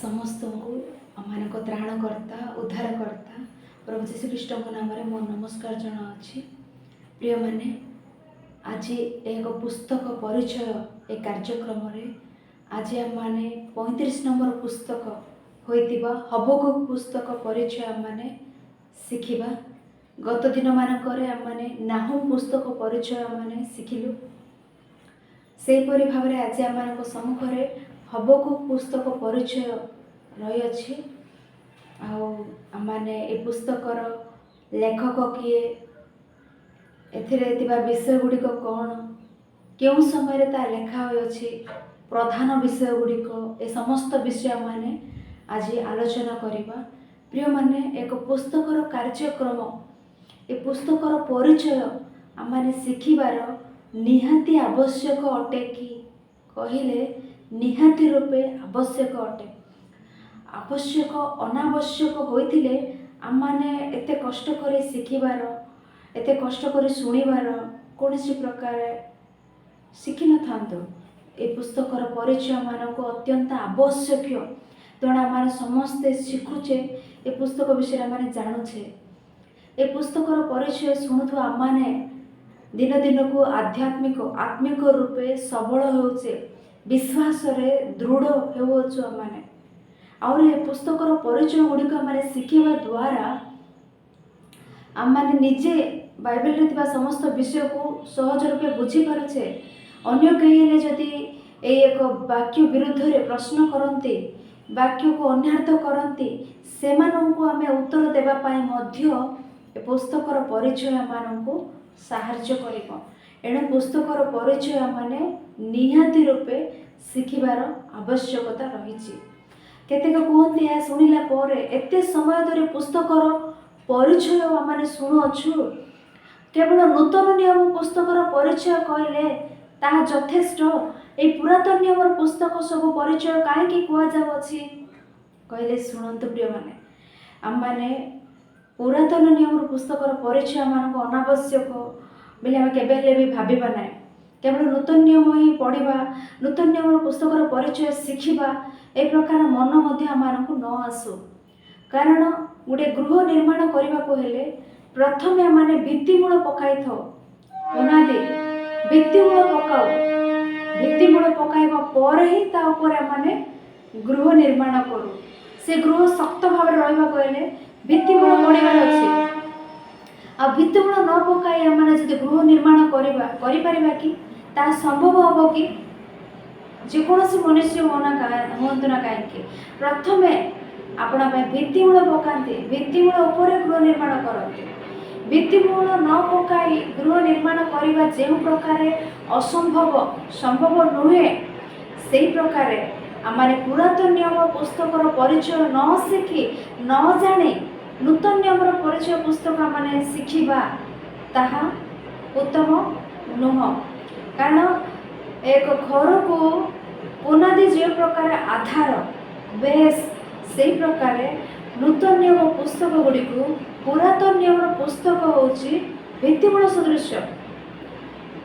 समस्त को मान त्राणकर्ता उद्धारकर्ता प्रभु जीशुख्रीष्ट नाम मो नमस्कार जनावि। प्रिय माने आज एक पुस्तक परिचय ए कार्यक्रम आज आम मैंने 35 नंबर पुस्तक होइतिबा हबकुक पुस्तक परिचय आम मैंने शिखिबा। गत दिन मानक आम मैंने नाहुम पुस्तक परिचय आम मैंने शिखिलु। सेपरि भाव में आज आम सम्मुखें हबकुक पुस्तक परिचय रही। आने ए पुस्तकर लेखक किए, एथिरे विषय गुड़िक कौन, क्यों समय ता लेखा होइछि, प्रधान विषय गुड़िक ए समस्त विषय माने आज आलोचना करिबा। प्रिय माने एक पुस्तकर कार्यक्रम ए पुस्तकर परिचय आम शिखिबार निहाती आवश्यक अटे कि कहिले निहाती रूपे आवश्यक अटे। आवश्यक अनावश्यक होइथिले आम माने एते कष्ट करे शिखिबार, एते कष्ट करे सुनिबार कोनोसी प्रकार शिखि न थांतो। ए पुस्तकर परिचय मानको अत्यंत आवश्यक, तेणु आम समस्ते शिखुचे ए पुस्तक विषय आम जानुछे। ए पुस्तकर परिचय शुणुथु आम माने दिन दिन को आत्मिक रूपे सबल होचे, विश्वास रे दृढ़ होचु। आम माने और ए पुस्तकर परिचय गुड़िक माने शिखिबा द्वारा आम माने निजे बाइबल रे थिबा समस्त विषय को सहज रूपे बुझी पारुछे। अन्य कहीं जदि एक वाक्य विरुद्ध रे प्रश्न करते, वाक्य को अन्यार्थ करते, सेमानंकु आमे उत्तर देबा पाई मध्य ए पुस्तकर परिचय आमको साहाय्य करिबो। एणु पुस्तकर परिचय माने निहाती रूपे शिखिबार आवश्यकता रही। केतेक कहते हैं शुणिला पर एते समय धरी पुस्तकर परिचय आम शुणुअछु, केवल नूतन नियम पुस्तकर परिचय कहले ताहा यथेष्ट, ए पुरातन नियम पुस्तक सब परिचय कहीं कहुछि कहले शुणु। प्रिय माने आम माने पुरातन नियम पुस्तकर परिचय आम अनावश्यक बोले आम केबेले भी भाविबा ना। केवल नूतन नियम ही पढ़ा, नूतन नियम पुस्तकर परिचय शिखिबा ए प्रकार मन मध्य आमको न आसु। कारण गोटे गृह निर्माण करने को हेले प्रथमे आम भित्तिमूल पकाई था, बुनादी भित्तिमूल पकाओ, भित्तिमूल पकाइबा पर ही ता ऊपर आम गृह निर्माण करू। से गृह शक्त भाव रहा कहले भित्तिमूल पड़ार अच्छे। आ भित्तिमूल न पकाई आम जब गृह निर्माण करिपरिबा कि ता संभव हम कि जेकोसी मनुष्य हूँ ना कहीं प्रथमे आपण भित्तिमूल पकाते, भित्तिमूल उपर गृह निर्माण करते। भित्तिमूल न पकाई गृह निर्माण करने जो प्रकार असंभव संभव नुहे, से प्रकार आम पुरातन नियम पुस्तकर परिचय न शिखि न जाने नूतन नियम परिचय पुस्तक आम शिखिबा ताहा उत्तम नुह। कारण एक घर को बुनादी जो प्रकार आधार बेस, से प्रकार नूतन नियम पुस्तक गुड़ी को पुरातन नियम पुस्तक होची भित्तिमूल सदृश।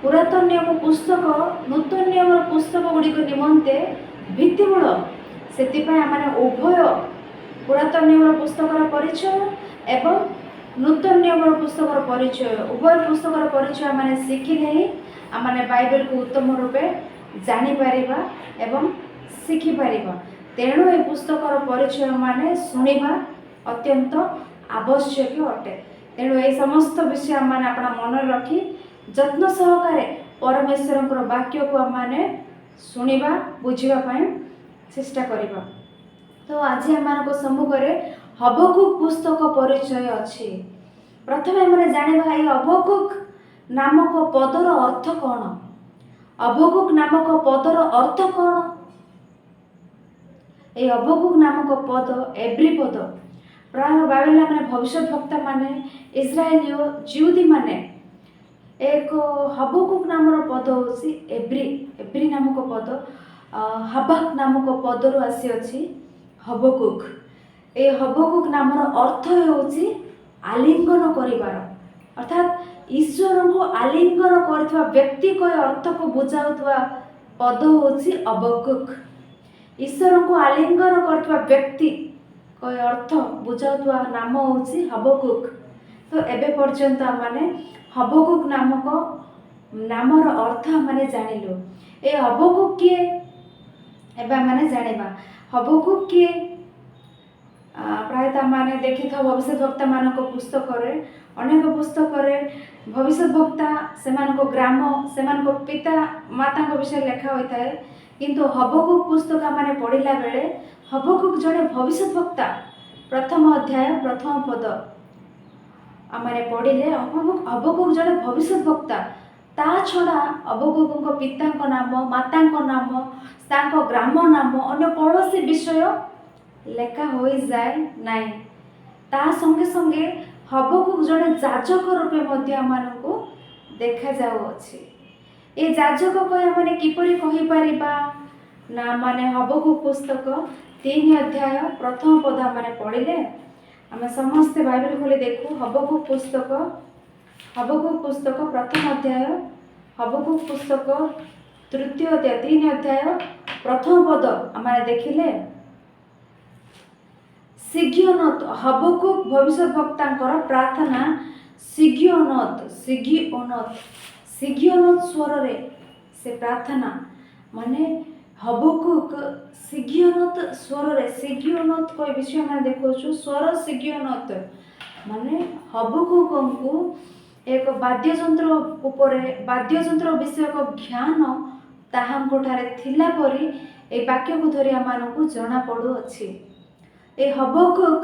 पुरातन नियम पुस्तक नूतन नियम पुस्तक गुड़ी को निमंते भित्तिमूल। से आम उभय पुरातन नियम पुस्तकर परिचय एवं नूतन नियम पुस्तकर परिचय उभय पुस्तकर परिचय आम शिखिले ही आम बाइबल को उत्तम रूपे जानीपर एवं शिखिपर। तेणु ए पुस्तकर परिचय माने शुणा अत्यंत आवश्यक अटे। तेणु ये समस्त विषय आम अपना मन रखी जत्न सहकारे परमेश्वर वाक्य को आम शुणा बुझापी चेष्टा करबा। तो आज आम सम्मुखें हबकुक पुस्तक परिचय अच्छी। प्रथमे आम जाना ये हबकुक नामक पदर अर्थ कौन। हबकुक नामक पदर अर्थ कौन? ये हबकुक नामक पद एब्री पद प्राय बाइबल माने भविष्य वक्ता माने इस्राएल जिहुदी माने एक हबकुक नामर पद होसी एब्री नामक पद हबाक नामक पदरु आसी अछि हबकुक। ए हबकुक नामर अर्थ होची आलिंगन करिबार, अर्थात ईश्वर को आलिंगन करथिबा व्यक्ति को अर्थ को बुझाउथबा पद होची हबकुक। ईश्वर को आलिंगन करथुवा व्यक्ति को अर्थ बुझाउथुवा नाम होछि हबकुक। तो एबे पर्यंत माने हबकुक नामक नामर अर्थ माने जानिलु। ए हबकुक किए एबे माने जानिबा हबकुक किए। प्रायतः माने देखि था भविष्य वक्ता मानक पुस्तक रे अनेक पुस्तक रे भविष्य वक्ता सेमानको ग्राम सेमानको पिता माता को विषय लेखा होता है, किंतु हबकुक पुस्तक माने पढ़िला बेले हबकुक जड़े भविष्य वक्ता प्रथम अध्याय प्रथम पद आमाने पढ़िले हबकुक जड़े भविष्य वक्ता। ता छड़ा हबकुक पिता नाम माता नाम तांको ग्राम नाम अन्य कौनसी विषय लेखा हो जाए नाई। ता संगे संगे हबकुक जड़े जाजक रूपे मध्य मानकु देखा जाउछि। ए जाजक कह माने किपरि कहि परिबा ना माने हबकुक पुस्तक 3 अध्याय प्रथम पद माने पढ़िले आमे समस्त बाइबल खोली देखु। हबकुक पुस्तक प्रथम अध्याय हबकुक पुस्तक तृतीय अध्याय 3 अध्याय प्रथम पद आमे देखिले सिगियोनत हबकुक भविष्य वक्तांकर प्रार्थना सिगियोनत स्वर रे से प्रार्थना माने हबकुक सिगियोनत स्वर रे सिगियोनत कोई विषय में देखोछु स्वर सिगियोनत माने हबकुक को एक वाद्ययंत्र विषय को ज्ञान ताहांकोठारे थिला परी ए वाक्य को धरि आमानकु जणा पडु अछि। ए हबकुक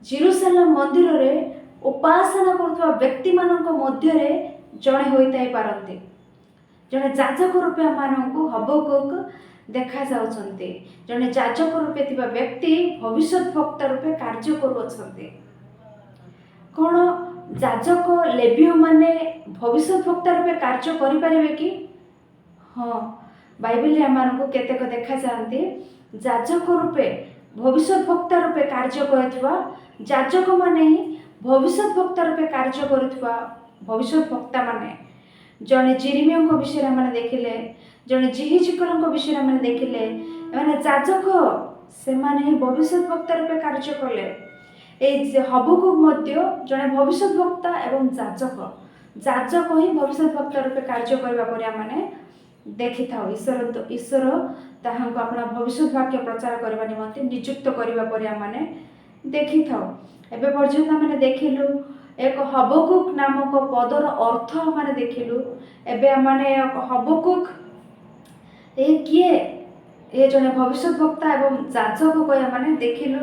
जेरूशलेम मंदिर रे उपासना करथुवा व्यक्ति मानक मध्य रे जणे होइताई पारंती। जणे जाजक रूपे मानकु हबकुक देखा जाउछन्ते। जणे जाजक रूपे थिबा व्यक्ति भविष्यत वक्ता रूपे कार्य करूछन्ते। कोन जाजक लेवीय माने भविष्यत वक्ता रूपे कार्य करि परिबे कि? हां, बाइबल रे मानकु केतेक देखा जान्ते जाजक रूपे भविष्यत वक्ता रूपे कार्य करथुवा जाजक माने ही भविष्यत वक्ता रूपे कार्य करथुवा भविष्यत वक्ता माने जणे जिरिमिया को विषय माने देखिले जणे जिहिजिकल को विषय माने देखिले माने जाजक से माने ही भविष्यत वक्ता रूपे कार्य कले। ए हबकुक मध्य जणे भविष्यत वक्ता एवं जाजक ही भविष्यत वक्ता रूपे कार्य करबा परिया माने देखि थाओ। ईश्वर ताहांको अपना भविष्य वाक्य प्रचार करबा निमंते नियुक्त करबा परिया माने देखि थाओ। एबे पर्यंत माने देखिलु एक हबकुक नामक पदर अर्थ माने देखिलु। एबे माने हबकुक ए किए ए जने भविष्य वक्ता एवं जाजक कया माने देखिलु।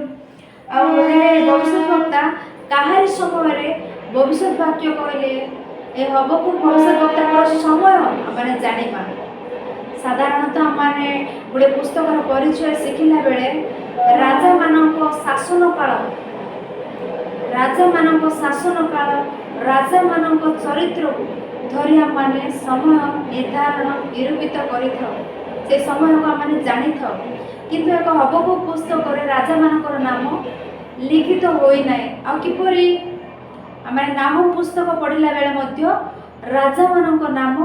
आ भविष्य वक्ता काहारी समय रे भविष्य वाक्य कहले ए हबकुक भविष्य वक्ता को समय माने जानिबा। साधारणतः माने गोटे पुस्तक परिचय शिखिला बेले राजा मानक शासन काल राजा मानक चरित्र धरिया माने समय निर्धारण निरूपित करिथाओ। से समय को माने जानि थाओ, किंतु एक हबकुक पुस्तक रे राजा मानकर नाम लिखित होई नै। आ किपरि आमे नाम पुस्तक पढ़िला बेले मध्य राजा मानक नाम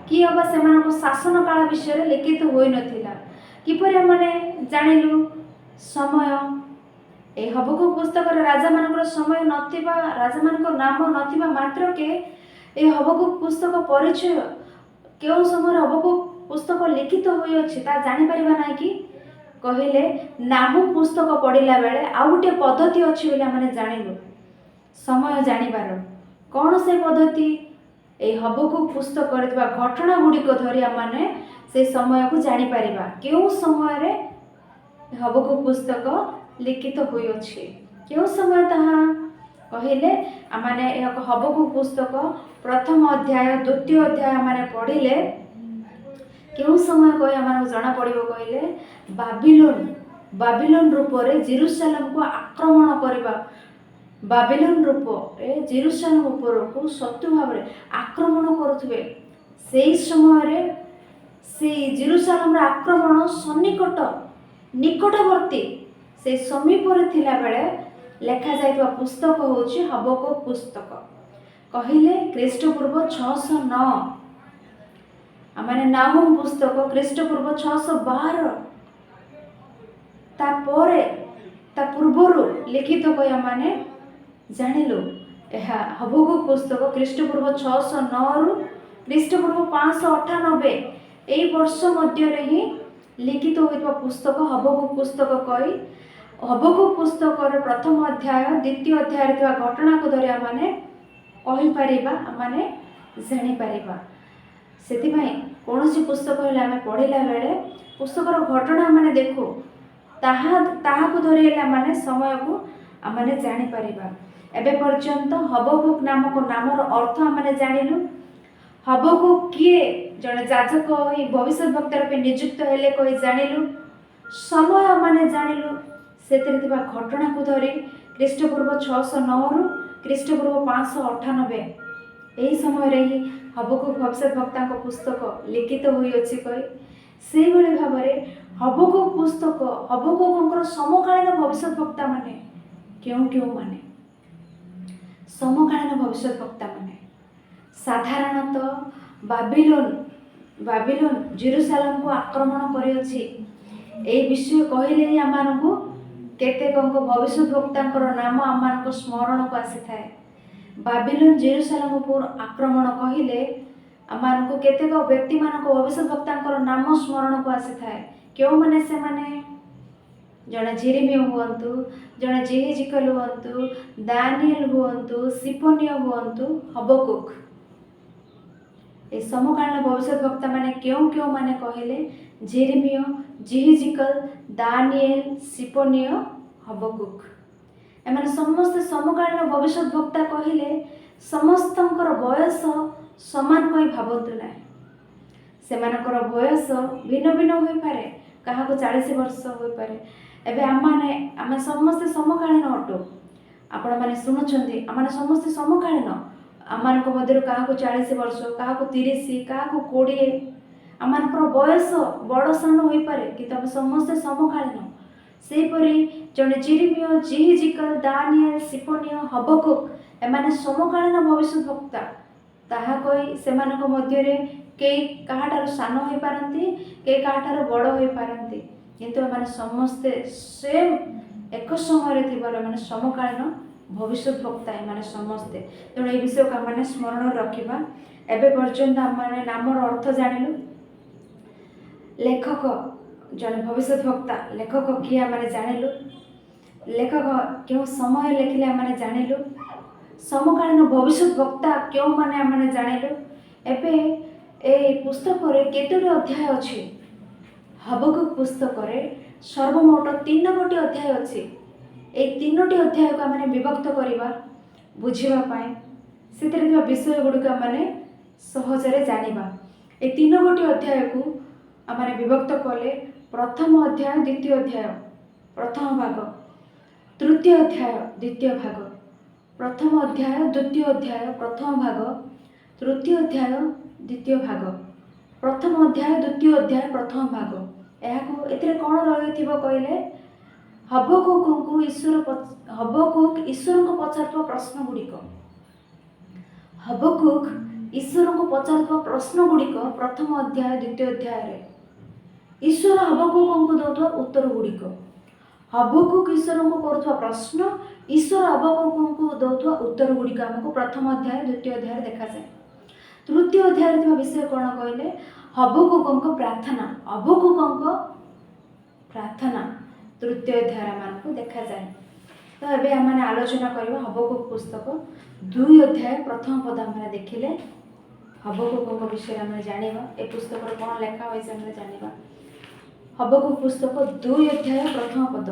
कि अबा सेमानको शासन काल विषय लिखित होई नथिला। किपरि माने जानिलु समय ए हबकुक पुस्तक रे राजा मानकर समय नथिबा राजा मानकर नाम नथिबा मात्र के ए हबकुक पुस्तक परिचय केउ समय हबकुक पुस्तक लिखित होई अछि ता जानि परिबा नै कि कहिले नाम पुस्तक पढ़िला बेले आ गुटे पद्धति अछि बोले माने जानिलु समय जानिबार। कोन से पद्धति ए हबकुक पुस्तक करथिबा घटना गुडी को धरि माने से समय को जानि परिबा केउ समय रे हबकुक पुस्तक लिखित होई अछि केउ समय ताहा कहिले माने एक हबकुक पुस्तक प्रथम अध्याय द्वितीय अध्याय माने पढ़िले केउ समय को माने जणा पड़िबो कहिले बाबिलोन रूप रे जेरूशलेम को आक्रमण करबा बाबिलोन रूप ए जेरूशलेम ऊपर को सत्य भाव रे आक्रमण करुथबे। सेही समय रे से जेरूशलेम रे आक्रमण निकटवर्ती से समीप रे थिला बेले लेखा जाइतबा पुस्तक होछि हबकुक पुस्तक। कहिले ख्रीष्टपूर्व 609 माने नाहुम पुस्तक ख्रीष्टपूर्व 612 तापर ता पूर्वर लिखित कही आम जानिलु। यह हबकुक पुस्तक ख्रीष्टपूर्व 609 रु ख्रीष्टपूर्व 598 यही वर्ष मध्य ही लिखित होता पुस्तक हबकुक पुस्तक कही हबकुक पुस्तक प्रथम अध्याय द्वितीय अध्याय घटना को धरी आम कहीपर आम जापर से कौन पुस्तक आम पढ़ला बेले पुस्तकर घटना आम देखू ताहा धरी आम समय को आम जापर एबे पर्यंत हबकुक नामक नामर अर्थ आम जानिलु। हबकुक किए जड़े जाजक भविष्य वक्ता रूपे नियुक्त हेले कही जानिलु। समय आम जानिलु से घटना को धरी ख्रीष्टपूर्व 609 रु ख्रीष्टपूर्व 598 यही समय ही हबकुक भविष्य वक्ता पुस्तक लिखित हुई अच्छी कही से भाव में हबकुक पुस्तक हबकुक समकालीन भविष्य वक्ता माने क्यों क्यों माने समकालीन भविष्य वक्ता माने साधारणतः बाबिलोन जेरूसालेम को आक्रमण करिअछि एई विषय कहले ही आमानकु केतेक भविष्य वक्ता नाम आम स्मरण को आसी थाए। बाबिलोन जेरूसालेम पर आक्रमण कहले आमको केतेक व्यक्ति मान भविष्य वक्ता नाम स्मरण को आसी थाए। क्यों माने से माने जड़े जेरेमिया हुअंतु जड़े जेहेजिकल हुअंतु दानिएल हुअंतु सिफोनिय हुअंतु हबकुक ए समकालीन भविष्य वक्ता माने क्यों माने कहले जेरेमिया जेहेजिकल दानिएल सिफोनिय हबकुक एमाने समस्त समकालीन भविष्य वक्ता कहले समस्तंकर बयस समान कही भावतु ना सेमानकर बयस भिन्न भिन्न हो पारे कहा 40 वर्ष हो पारे एबे आम समस्ते समकालीन अटो आपण मैंने शुणुंट आम समस्ते समकालीन आम मध्य क्या 40 वर्ष क्या 30 क्या 20 आम बयस बड़ सान हो पारे कि आम समस्ते समकालीन सेपरी जड़े जेरेमिया जेहेजिकल दानिएल सिफोनिय हबकुक एमाने समकालीन भविष्य वक्ता ताहा कही से मध्य कई कहाठार सान हो पारती कई कहाठार बड़ हो पारती किंतु एमाने समस्ते सेम एक समय थी समकालीन भविष्य वक्ता एमाने समस्ते तेणु ये विषय को आम स्मरण रखा एवं पर्यंत आम नामर अर्थ जानिलु। लेखक जड़े भविष्य वक्ता लेखक किए आम जानिलु। लेखक क्यों समय लिखिले आम जानिलु। समकालीन भविष्य वक्ता क्यों माने आम जानिलु। एबे ए पुस्तक रे केतोटी अध्याय अछि हबकुक पुस्तक रे सर्वमोट 3 गोटी अध्याय अछि। ए 3टी अध्याय को आम विभक्त करवा बुझापी से विषय गुड़िक आम सहजरे जानिबा। ए 3 गोटी अध्याय को आम विभक्त कले प्रथम अध्याय द्वितीय अध्याय प्रथम भाग तृतीय अध्याय द्वितीय भाग प्रथम अध्याय द्वितीय अध्याय प्रथम भाग तृतीय अध्याय द्वितीय भाग प्रथम अध्याय द्वितीय अध्याय प्रथम भाग एथिरे कौन रही कहले हबकुक ईश्वर को पचार प्रश्न गुड़िक हबकुक ईश्वर को पचार प्रश्न गुड़िक प्रथम अध्याय द्वितीय अध्याय ईश्वर हबकुक को दौथुवा उत्तर गुड़िक हबकुक ईश्वर को करुवा प्रश्न ईश्वर हबकुक को दौथुवा उत्तर गुड़िक आमको प्रथम अध्याय द्वितीय अध्याय देखा जाए। तृतीय अध्याय विषय कौन कहले हबकुक प्रार्थना हबकुक प्रार्थना तृतीय अध्याय आमको देखा जाए। तो ये आम आलोचना करवा हबकुक पुस्तक 2 अध्याय प्रथम पद आम देखिले हबकुक विषय आम जाना ए पुस्तक कौन लेखा हुई से जाना। हबकुक पुस्तक 2 अध्याय प्रथम पद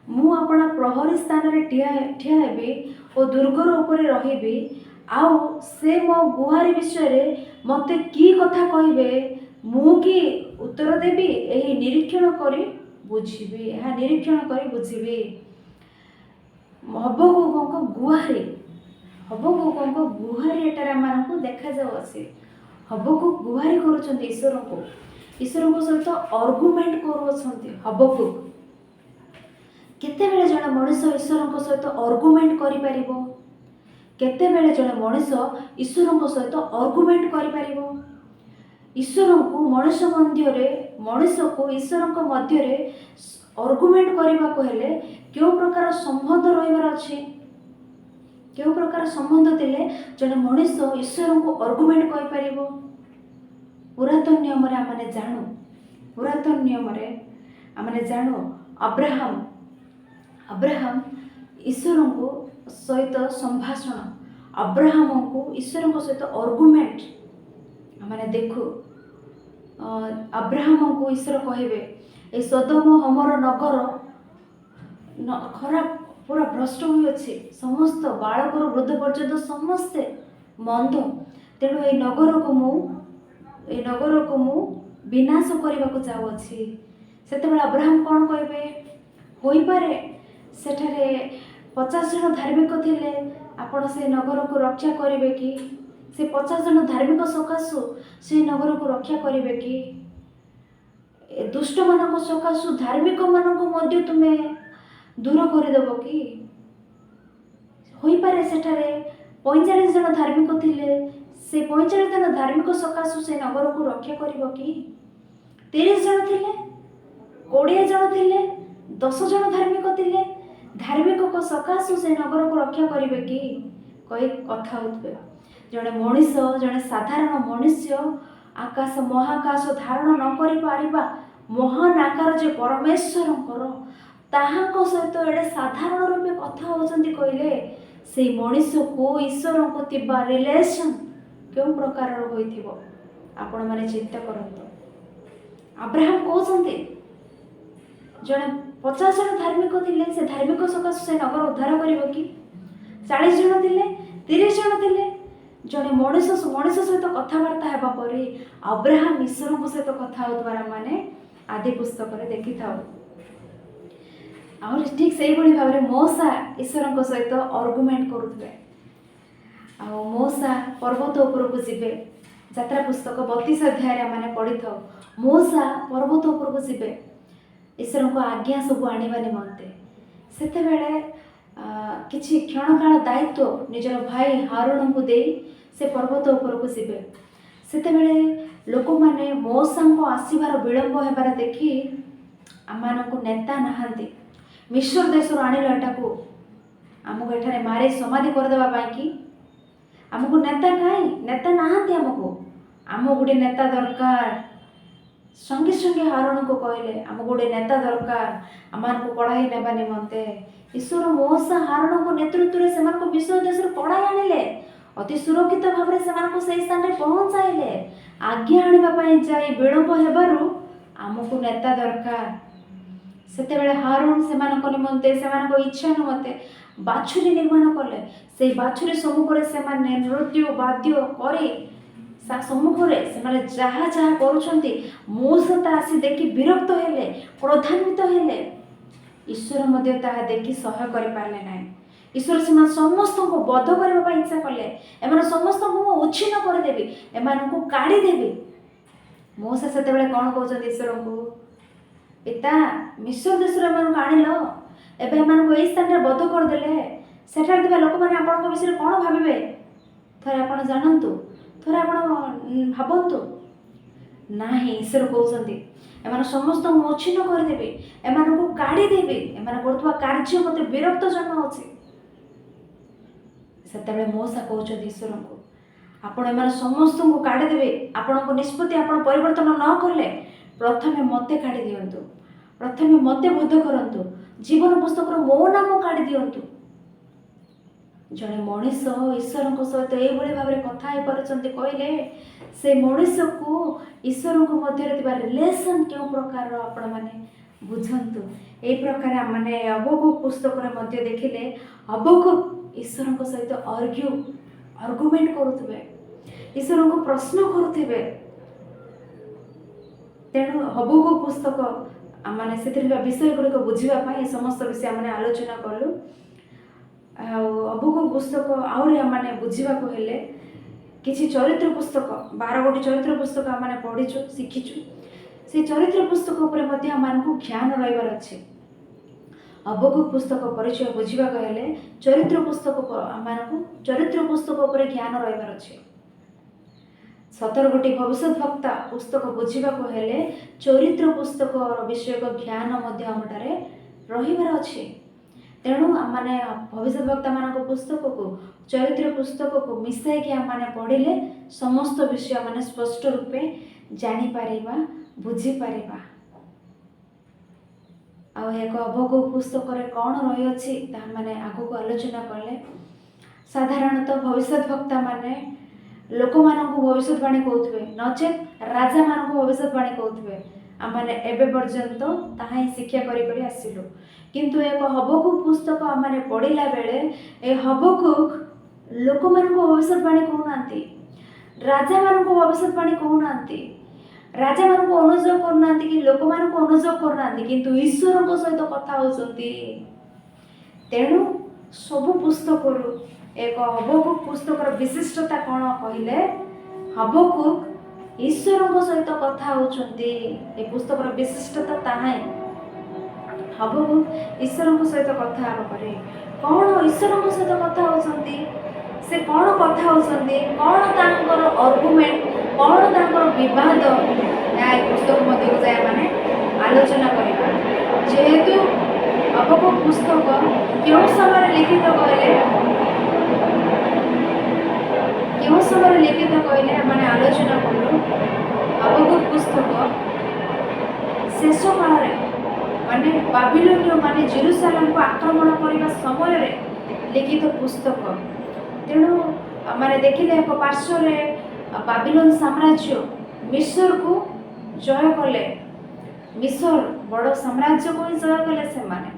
मु अपना प्रहरी स्थान रे ठिया हेबी और दुर्गर ऊपर रहिबी आउ से मो गुहारी विषय रे मते की कथा कहबे मु की उत्तर देबी एही निरीक्षण करी बुझिबी एहा निरीक्षण करी बुझिबी। हबकुक गुहारी एटार आमको देखा जाउछि हबकुक गुहारी करूछन्ती ईश्वर सहित आर्गुमेंट करूछन्ती। हबकुक केतेबेले जड़े मनीष ईश्वर सहित आर्गुमेंट करि परिबो केतेबेले जड़े मनीष ईश्वर सहित आर्गुमेंट करि परिबो ईश्वर को मनीष मध्य मनीष को ईश्वर मध्य आर्गुमेंट करने को हेले क्यों प्रकार संबंध रहिबार अछि क्यों प्रकार संबंध थिले जने मनुष्य ईश्वर को आर्गुमेंट करि परिबो। पुरातन नियम रे आमने जानु पुरातन नियम रे आमने जानु अब्राहम ईश्वर को सहित संभाषण अब्राहम को ईश्वर को सहित आर्गुमेंट आमने देखु। अब्राहम को ईश्वर कहबे ए सदोम हमर नगर खराब पूरा भ्रष्ट हुई अच्छे समस्त बालक वृद्ध पर्यंत समस्ते मंद तेणु ये नगर को मु विनाश करने को चाहूँगी से अब्राहम कौन कहे हो पारे सेठारे 50 जन धार्मिक थिले आपण से नगर को रक्षा करेंगे कि से 50 जन धार्मिक सकाशु से नगर को रक्षा करेंगे कि दुष्ट मानक सकाशु धार्मिक मानक मध्य तुम्हें दूर करदेव कि हो पारे सेठारे 45 जन धार्मिक थिले से 45 जन धार्मिक सकाशु से नगर को रक्षा करिवो कि 30 जन थिले 20 जन थिले 10 जन धार्मिक थिले धार्मिक को सकाशु से नगर को रक्षा करिवे कि कई कथा होतबे। जने मनुष्य जने साधारण मनुष्य आकाश महाकाश धारण न करि पारिबा महान आकार जे परमेश्वरंकर ताहाको सहित एडे साधारण रूपे कथा होचंती कहले से मनुष्य को ईश्वर को तिबा रिलेशन क्यों प्रकार होइथिबो आपण माने चिंता करंतो। अब्राहम कहउचंती जने 50 जन धार्मिक थिले से धार्मिक सकाश से नगर उद्धार करिवो कि 40 जन थिले 30 जन थिले जने मनुष्य सहित कथबार्ता हेबा परे अब्राहम ईश्वर को सहित कथा होतबार माने आदि पुस्तक रे देखि थाउ। और ठीक से ही भाव में मौसा ईश्वर सहित आर्गुमेंट करुवे मौसा पर्वत उपर को जीवे यात्रा पुस्तक 32 अध्याय मैंने पढ़ी था मौसा पर्वत उपर को जीवे ईश्वर को आज्ञा सब आनिबा निमंते सेते बेले किछि क्षण काल दायित्व निजर भाई हारून को दे से पर्वत उपर को जीवे सेते बेले लोक माने मौसा को आसीबार विलंब हेबार देखि आमानकु नेता नहांती मिश्र देश आणिल एटाकू आमको एठारे मारे समाधि करदेवा कि आमको नेता कहीं नेता नहांती आम गोटे नेता दरकार संगे संगे हारून को कहले आम गोटे नेता दरकार आम को पढ़ाई नेबा निमंते ईश्वर मौसा हारून को नेतृत्व में से विश्व देश पढ़ाई आनिले अति सुरक्षित भाव में से स्थान में पहुँचाइले आज्ञा आने जाए विलंब हेबारु आमको नेता दरकार सेते बेले हारून से निमंते से इच्छा निमंते बाछुरी निर्माण कले से बाछुरी सम्मुखें से नृत्य वाद्य करे सम्मुखें से जहाँ जहाँ करुँच मौसा आसी देखि विरक्त हेले क्रोधान्वित हेले ईश्वर देखि सहाय कर पारे ना ईश्वर से समस्त को बध करने इच्छा कले एम समस्त को उच्छिन्न करदेवी एम काढ़ीदेवी मौसा से कौन कहते ईश्वर को पिता मिश्र देश आनिल एवं यही स्थान में बध करदे सेठार लोक मैंने आपण विषय कौन भावे थे आप जानतु थे आप भावतु ना ईश्वर कहते एम समस्त उच्छिन्न करदेवी एम काढ़ीदेवी एम कर कार्य मत विरक्त जन्म अच्छे से मौसा कहते ईश्वर को आपण एम समस्त को काढ़ीदेवे आपण निष्पत्ति आप परिवर्तन न कले प्रथमे मते काढ़ी दियंतु प्रथमे मते बोध करंतु जीवन पुस्तक मो नाम काढ़ी दियंतु जड़े मनुष्य ईश्वर सहित यही भाव में कथा कहले से मनुष्य को ईश्वर मध्य रिलेशन क्यों प्रकार आपण मैंने बुझंतु यही प्रकार मैंने हबकुक पुस्तक देखिले हबकुक ईश्वर सहित आर्गुमेंट करुवे ईश्वर को प्रश्न करुवे तेणु हबकुक पुस्तक आमने से विषय गुड़िक बुझापी समस्त विषय आम आलोचना कलु हबकुक पुस्तक आहरी आम बुझा हेले किसी चरित्र पुस्तक 12 गोटी चरित्र पुस्तक आम पढ़ीचु शिखीचु से चरित्र पुस्तक आमको ज्ञान रही अच्छे हबकुक पुस्तक परिचय बुझा हेले चरित्र पुस्तक आमको चरित्र पुस्तक ज्ञान रही अच्छे 17 ଭବିଷ୍ୟତ ବକ୍ତା ପୁସ୍ତକ ବୁଝିବାକୁ ହେଲେ ଚରିତ୍ର ପୁସ୍ତକର ବିଷୟକ ଜ୍ଞାନ ମଧ୍ୟ ଆମଠାରେ ରହିବାର ଅଛି। ତେଣୁ ଆମମାନେ ଭବିଷ୍ୟତ ବକ୍ତାମାନଙ୍କ ପୁସ୍ତକକୁ ଚରିତ୍ର ପୁସ୍ତକକୁ ମିଶାଇକି ଆମମାନେ ପଢ଼ିଲେ ସମସ୍ତ ବିଷୟ ମାନେ ସ୍ପଷ୍ଟ ରୂପେ ଜାଣିପାରିବା, ବୁଝିପାରିବା। ଆଉ ଏକ ଅଭକୁ ପୁସ୍ତକରେ କ'ଣ ରହିଅଛି ତାହା ମାନେ ଆଗକୁ ଆଲୋଚନା କଲେ। ସାଧାରଣତଃ ଭବିଷ୍ୟତ ବକ୍ତାମାନେ ଲୋକମାନଙ୍କୁ ଭବିଷ୍ୟତବାଣୀ କହୁଥିବେ, ନଚେତ୍ ରାଜାମାନଙ୍କୁ ଭବିଷ୍ୟତବାଣୀ କହୁଥିବେ। ଆମମାନେ ଏବେ ପର୍ଯ୍ୟନ୍ତ ତାହା ହିଁ ଶିକ୍ଷା କରି କରି ଆସିଲୁ। କିନ୍ତୁ ଏକ ହବକୁକ ପୁସ୍ତକ ଆମମାନେ ପଢ଼ିଲା ବେଳେ ଏ ହବକୁକ ଲୋକମାନଙ୍କୁ ଭବିଷ୍ୟତବାଣୀ କହୁନାହାନ୍ତି, ରାଜାମାନଙ୍କୁ ଭବିଷ୍ୟତବାଣୀ କହୁନାହାନ୍ତି, ରାଜାମାନଙ୍କୁ ଅନୁଯୋଗ କରୁନାହାନ୍ତି କି ଲୋକମାନଙ୍କୁ ଅନୁଯୋଗ କରୁନାହାନ୍ତି, କିନ୍ତୁ ଈଶ୍ୱରଙ୍କ ସହିତ କଥା ହେଉଛନ୍ତି। ତେଣୁ ସବୁ ପୁସ୍ତକରୁ ଏକ ହବକୁକ ପୁସ୍ତକର ବିଶିଷ୍ଟତା କ'ଣ କହିଲେ, ହବକୁକ ଈଶ୍ୱରଙ୍କ ସହିତ କଥା ହେଉଛନ୍ତି। ଏ ପୁସ୍ତକର ବିଶିଷ୍ଟତା ତାହା ହିଁ। ହବକୁକ ଈଶ୍ୱରଙ୍କ ସହିତ କଥା ହେବା ପରେ କ'ଣ ଈଶ୍ୱରଙ୍କ ସହିତ କଥା ହେଉଛନ୍ତି, ସେ କ'ଣ କଥା ହେଉଛନ୍ତି, କ'ଣ ତାଙ୍କର ଆର୍ଗୁମେଣ୍ଟ, କ'ଣ ତାଙ୍କର ବିବାଦ, ଏହା ଏ ପୁସ୍ତକ ମଧ୍ୟକୁ ଯାଇ ମାନେ ଆଲୋଚନା କରିବା। ଯେହେତୁ ହବକୁକ ପୁସ୍ତକ କେଉଁ ସମୟରେ ଲିଖିତ କହିଲେ, କେଉଁ ସମୟରେ ଲିଖିତ କହିଲେ ଆମେ ଆଲୋଚନା କଲୁ। ହବକୁକ ପୁସ୍ତକ ଶେଷ କାଳରେ ମାନେ ବାବିଲୋନୀୟ ମାନେ ଜେରୁସାଲେମକୁ ଆକ୍ରମଣ କରିବା ସମୟରେ ଲିଖିତ ପୁସ୍ତକ। ତେଣୁ ମାନେ ଦେଖିଲେ ଏକ ପାର୍ଶ୍ୱରେ ବାବିଲୋନ ସାମ୍ରାଜ୍ୟ ମିଶରକୁ ଜୟ କଲେ। ମିଶର ବଡ଼ ସାମ୍ରାଜ୍ୟକୁ ହିଁ ଜୟ କଲେ। ସେମାନେ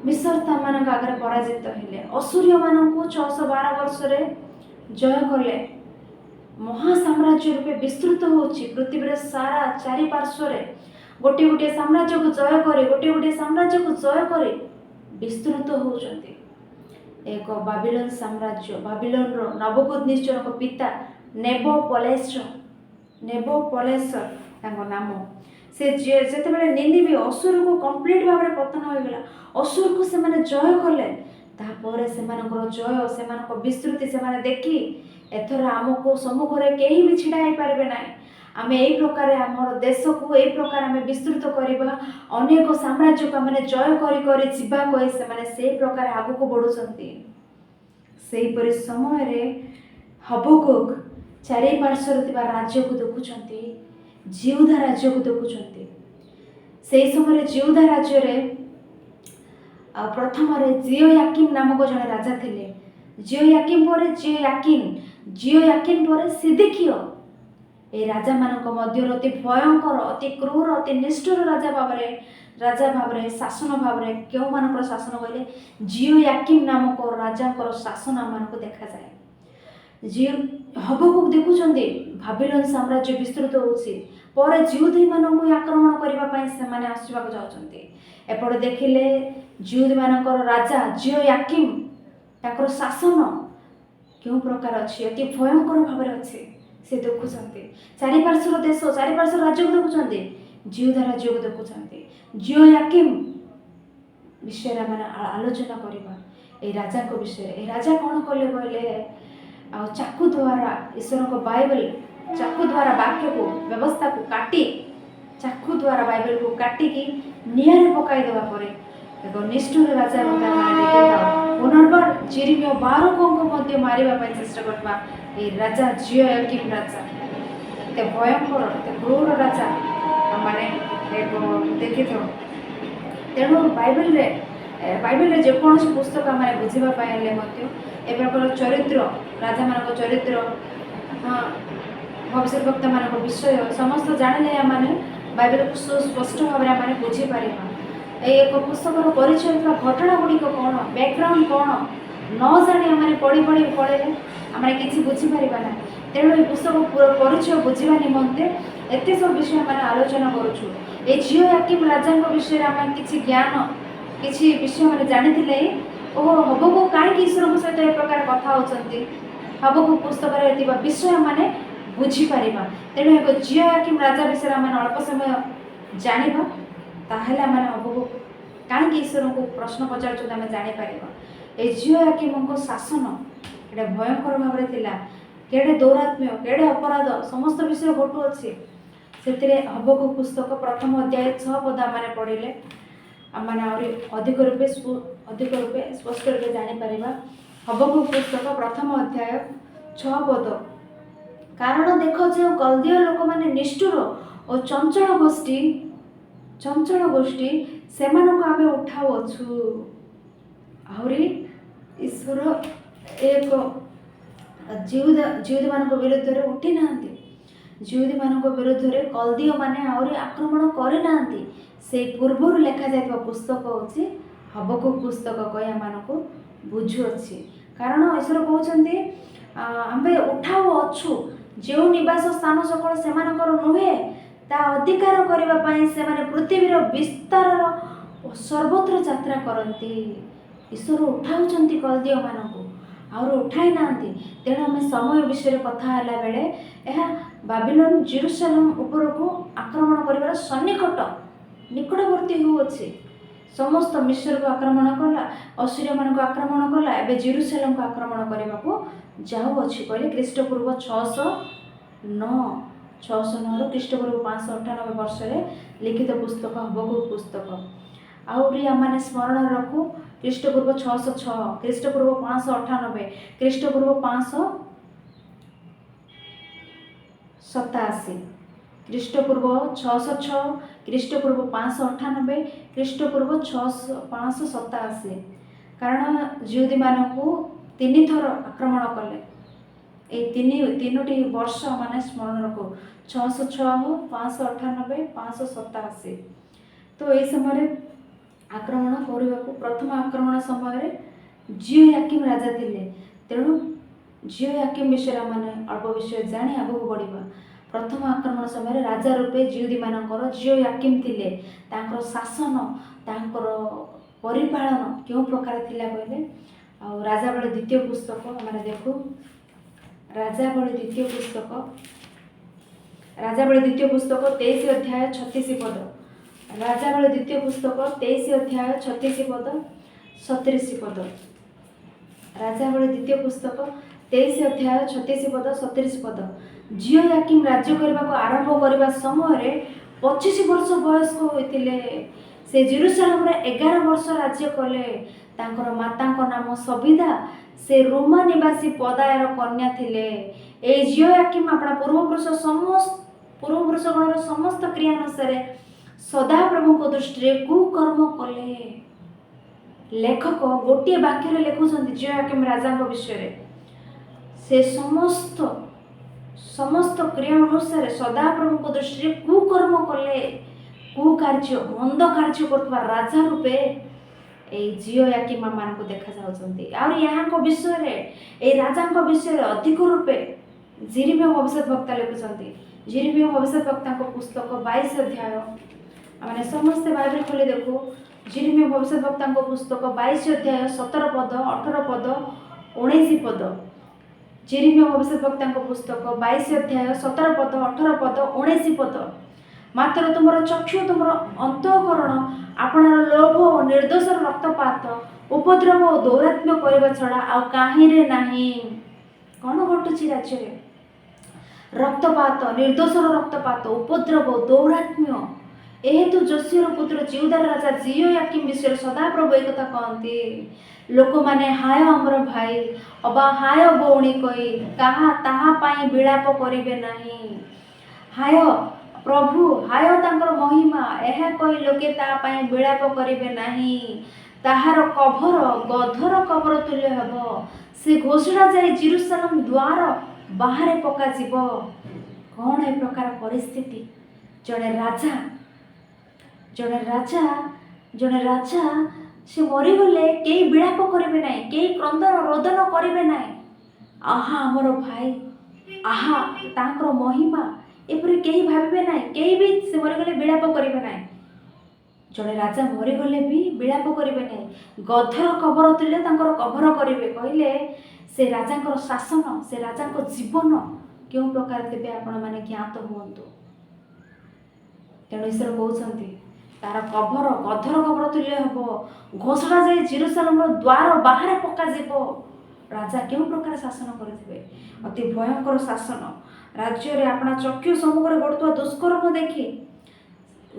ମିଶର ତାମାନଙ୍କ ଆଗରେ ପରାଜିତ ହେଲେ। ଅସୁରୀୟମାନଙ୍କୁ 612 ବର୍ଷରେ ଜୟ କଲେ। ମହାସାମ୍ରାଜ୍ୟ ରୂପେ ବିସ୍ତୃତ ହେଉଛି ପୃଥିବୀର ସାରା ଚାରିପାର୍ଶ୍ୱରେ। ଗୋଟିଏ ଗୋଟିଏ ସାମ୍ରାଜ୍ୟକୁ ଜୟ କରି, ଗୋଟିଏ ଗୋଟିଏ ସାମ୍ରାଜ୍ୟକୁ ଜୟ କରି ବିସ୍ତୃତ ହେଉଛନ୍ତି। ଏକ ବାବିଲୋନ ସାମ୍ରାଜ୍ୟ, ବାବିଲୋନର ନବୁକଦନେଚ୍ଚରଙ୍କ ପିତା ନେବୁକଦନେଚ୍ଚର ତାଙ୍କ ନାମ। ସେ ଯେତେବେଳେ ନିନିବେ ଅସୁରକୁ କମ୍ପ୍ଲିଟ୍ ଭାବରେ ପତନ ହୋଇଗଲା, ଅସୁରକୁ ସେମାନେ ଜୟ କଲେ। ତାପରେ ସେମାନଙ୍କର ଜୟ, ସେମାନଙ୍କ ବିସ୍ତୃତି ସେମାନେ ଦେଖି ଏଥର ଆମକୁ ସମ୍ମୁଖରେ କେହି ବି ଛିଡ଼ା ହେଇପାରିବେ ନାହିଁ। ଆମେ ଏହି ପ୍ରକାର ଆମର ଦେଶକୁ ଏହି ପ୍ରକାର ଆମେ ବିସ୍ତୃତ କରିବା, ଅନେକ ସାମ୍ରାଜ୍ୟକୁ ଆମେ ଜୟ କରି କରି ଯିବା କହି ସେମାନେ ସେହି ପ୍ରକାର ଆଗକୁ ବଢ଼ୁଛନ୍ତି। ସେହିପରି ସମୟରେ ହବକୁକ ଚାରିପାର୍ଶ୍ୱରେ ଥିବା ରାଜ୍ୟକୁ ଦେଖୁଛନ୍ତି, ଜିହୁଦା ରାଜ୍ୟକୁ ଦେଖୁଛନ୍ତି। ସେହି ସମୟରେ ଜିହୁଦା ରାଜ୍ୟରେ ପ୍ରଥମରେ ଜିଓୟାକିମ ନାମକ ଜଣେ ରାଜା ଥିଲେ। ଜିଓୟାକିମ ପରେ ଜିଓୟାକିନ ପରେ ସିଦିକିୟ। এই ରାଜାମାନଙ୍କ ମଧ୍ୟରୁ ଅତି ଭୟଙ୍କର, ଅତି କ୍ରୂର, ଅତି ନିଷ୍ଠୁର ରାଜା ଭାବରେ ଶାସନ ଭାବରେ କେଉଁମାନଙ୍କର ଶାସନ କହିଲେ, ଜିଓୟାକିମ ନାମକ ରାଜାଙ୍କର ଶାସନ ଆମମାନଙ୍କୁ ଦେଖାଯାଏ। ହବକୁକ ଦେଖୁଛନ୍ତି ବାବିଲୋନ ସାମ୍ରାଜ୍ୟ ବିସ୍ତୃତ ହେଉଛି, ପରେ ଜିହୁଦୀମାନଙ୍କୁ ଆକ୍ରମଣ କରିବା ପାଇଁ ସେମାନେ ଆସିବାକୁ ଯାଉଛନ୍ତି। ଏପଟେ ଦେଖିଲେ ଜିହୁଦୀମାନଙ୍କର ରାଜା ଜିଓୟାକିମ, ତାଙ୍କର ଶାସନ କେଉଁ ପ୍ରକାର ଅଛି, ଅତି ଭୟଙ୍କର ଭାବରେ ଅଛି। ସେ ଦେଖୁଛନ୍ତି ଚାରିପାର୍ଶ୍ୱର ଦେଶ, ଚାରିପାର୍ଶ୍ୱର ରାଜ୍ୟକୁ ଦେଖୁଛନ୍ତି, ଜିହୁଦା ରାଜ୍ୟକୁ ଦେଖୁଛନ୍ତି। ଜିଓୟାକିମ ବିଷୟରେ ଆମେ ଆଲୋଚନା କରିବା। এই ରାଜାଙ୍କ ବିଷୟରେ। এই ରାଜା କ'ଣ କଲେ କହିଲେ, ଆଉ ଚାକୁ ଦ୍ୱାରା ଈଶ୍ୱରଙ୍କ ବାଇବେଲ, ଚାକୁ ଦ୍ୱାରା ବାକ୍ୟକୁ, ବ୍ୟବସ୍ଥାକୁ କାଟି, ଚାକୁ ଦ୍ୱାରା ବାଇବେଲକୁ କାଟିକି ନିଆଁରେ ପକାଇ ଦେବା ପରେ ଏକ ନିଷ୍ଠୁର ରାଜା ଦେଖିଥାଉ। ପୁନର୍ବାର ଜିରିମିୟ ବାରକଙ୍କୁ ମଧ୍ୟ ମାରିବା ପାଇଁ ଚେଷ୍ଟା କରିବା এই ରାଜା ଜିଓୟାକିମ ରାଜା। ଏତେ ଭୟଙ୍କର, ଏତେ କ୍ରୂର ରାଜା ଆମେ ଦେଖିଥାଉ। ତେଣୁ ବାଇବେଲରେ ଯେକୌଣସି ପୁସ୍ତକ ଆମେ ବୁଝିବା ପାଇଁ ହେଲେ ମଧ୍ୟ ଏ ପ୍ରକାର ଚରିତ୍ର, ରାଜାମାନଙ୍କ ଚରିତ୍ର, ଭବିଷ୍ୟତ ବକ୍ତାମାନଙ୍କ ବିଷୟ ସମସ୍ତ ଜାଣିଲେ ଆମେ ବାଇବେଲକୁ ସୁସ୍ପଷ୍ଟ ଭାବରେ ଆମେ ବୁଝିପାରିବା। এই ଏକ ପୁସ୍ତକର ପରିଚୟ ଥିବା ଘଟଣା ଗୁଡ଼ିକ କ'ଣ, ବ୍ୟାକଗ୍ରାଉଣ୍ଡ କ'ଣ ନ ଜାଣି ଆମେ ପଢ଼ିଲେ ଆମେ କିଛି ବୁଝିପାରିବା ନାହିଁ। ତେଣୁ ଏ ପୁସ୍ତକ ପରିଚୟ ବୁଝିବା ନିମନ୍ତେ ଏତେ ସବୁ ବିଷୟ ଆମେ ଆଲୋଚନା କରୁଛୁ। এই ଜିଓୟାକିମ ରାଜାଙ୍କ ବିଷୟରେ ଆମେ କିଛି ଜ୍ଞାନ, କିଛି ବିଷୟ ମାନେ ଜାଣିଥିଲେ ହବକୁକ କାହିଁକି ଈଶ୍ୱରଙ୍କ ସହିତ ଏ ପ୍ରକାର କଥା ହେଉଛନ୍ତି, ହବକୁକ ପୁସ୍ତକରେ ଥିବା ବିଷୟ ମାନେ ବୁଝିପାରିବା। ତେଣୁ ଏକ ଜିଓୟାକିମ ରାଜା ବିଷୟରେ ଆମେ ଅଳ୍ପ ସମୟ ଜାଣିବା, ତାହେଲେ ଆମେ ହବକୁକ କାହିଁକି ଈଶ୍ୱରଙ୍କୁ ପ୍ରଶ୍ନ ପଚାରୁଛନ୍ତି ଆମେ ଜାଣିପାରିବା। এই ଜିଓୟାକିମଙ୍କ ଶାସନ ଏଇଟା ଭୟଙ୍କର ଭାବରେ ଥିଲା। केड़े दौरात्म्य केड़े अपराध समस्त विषय घटुअछि से हबकुक पुस्तक प्रथम अध्याय 6 पद आम पढ़िले आम अधिक रूपे स्पष्ट रूपे जापर। हबकुक पुस्तक प्रथम अध्याय 6 पद। कारण देख जो कल्दीय लोक माने निष्ठुर और चंचल गोष्ठी से आम उठाऊछु। आहरी ईश्वर एक जिहुदी मान विरुद्ध में उठी ना जिहुदी मान विरुद्ध में कल्दीय माने आहरी आक्रमण करना से पूर्वर लेखा जाइबा पुस्तक होची हबकुक पुस्तक कही आम बुझुअछि। कारण ईश्वर कहते आम्बे उठाऊ अच्छु जो निवास स्थान सकल से नुहे ता अधिकार करने से पृथ्वीर विस्तार सर्वत्र यात्रा करती। ईश्वर उठाऊँ कल्दीय मानू आउर उठाई ना तेणु आम समय विषय कथा बेले यह बाबिलोन जेरूसलम उपरकू आक्रमण कर निकटवर्ती होउछि। समस्त मिस्र को आक्रमण कला असीरिया मान को आक्रमण कला एवं जेरूसलम को आक्रमण करने को जाऊँगी कहले ख्रीष्टपूर्व 609 ख्रीष्टपूर्व 598 वर्ष लिखित पुस्तक हबकुक पुस्तक। आहरी आम स्मरण रखू ख्रीष्टपूर्व 606 ख्रीष्टपूर्व 598 ख्रीष्टपूर्व 587 ख्रीष्टपूर्व 606 ख्रीष्टपूर्व 598 ख्रीष्टपूर्व 587। कारण जिहुदी मानू 3 थर आक्रमण कले तीनोटी वर्ष माने स्मरण रखो 606 598 587। तो ये समय आक्रमण करने को प्रथम आक्रमण समय जियोयाकीम राजा थिले। तेणु जियोयाकीम विषय माने अल्प विषय जानी आगू बढ़ा। प्रथम आक्रमण समय राजा रूपे जिहुदी मानकर जियोयाकीम थिले। तांकर शासन तांकर परिपालन क्यों प्रकार थिला कहले आ राजावली द्वितीय पुस्तक आम देखू राजावली द्वितीय पुस्तक 23 अध्याय 36 पद। राजावली द्वितीय पुस्तक 23 अध्याय 36 पद 37 पद। राजावली द्वितीय पुस्तक 23 अध्याय 36 पद 37 पद। जियोयाकीम राज्य करने को आरंभ करने समय 25 वर्ष वयस्क होते से जेरूसलम 11 वर्ष राज्य कले। तांकर माता नाम सबिदा से रोमा निवासी पदायर कन्या थिले। ए जियोयाकीम अपना पूर्वपुरुषगणर समस्त क्रिया अनुसार सदाप्रभु दृष्टि कुकर्म कले। लेखक गोटे वाक्य लिखुं जियोयाकीम राजा विषय से समस्त क्रिया अनुसार सदाप्रभु दृष्टि कुकर्म कले। कुकार्य मंद कार्य करथबा राजा रूपे जियोयाकीम मान को देखा जाउछंती। और यहाँ विषय ए राजा विषय अधिक रूपे जिरिमिया भविष्यद्वक्ता लिखुं। जिरिमिया भविष्यद्वक्ता पुस्तक 22 अध्याय आम समस्ते बाइबल खोली देखू। जिरिमिया भविष्यद्वक्ता पुस्तक 22 अध्याय 17 पद 18 पद 19 पद। जिरिमिया भविष्यद्वक्ता पुस्तक 22 अध्याय 17 पद 18 पद 19 पद। मात्र तुमर चक्षु तुमर अंतःकरण आपणार लोभ और निर्दोष रक्तपात उपद्रव और दौरात्म्य करने छड़ा आ कहीं नहीं। कौन घटुची राज्य रे रक्तपात निर्दोष रक्तपात उपद्रव दौरात्म्य। एहेतु जोशीर पुत्र जिहुदार राजा जियोयाकीम विषय सदाप्रभु एक कथा कहते लोक माने हाय आमर भाई अबा हाय भौणी कही कहा ताहा पाई विलाप करिवे नहीं। हाय प्रभु हाय तांकर महिमा यह कही लोके ता पाई विलाप करिवे नहीं। ताहार कभर गधर कबर तुल्य हेब से घोषणा जाए जेरूसलम द्वार बाहर पका जीव। कौन ए प्रकार परिस्थिति जड़े राजा से मरीगले कई विलाप करेंगे ना कई क्रंदन रोदन करेंगे ना। आहा आमर भाई आहा तांकर महिमा एपरी कई भावे ना कई भी से मरीगले विलाप करेंगे ना। जड़े राजा मरीगले भी विलाप करेंगे ना गधर कबर तुल्य तांकर कभर करेंगे कहले से राजा शासन से राजा जीवन क्यों प्रकार देवे आपण मैंने ज्ञात हूँ। तेणु ईश्वर कहते तार कभर गधर कबर तुल्य हम घोषणा जाए जेरूसलम द्वार बाहर पका जीव। राजा केउं प्रकार शासन करुथिबे अति भयंकर शासन राज्य रे आपणा चक्षु सम्मुखरे घटुवा दुष्कर्म देखि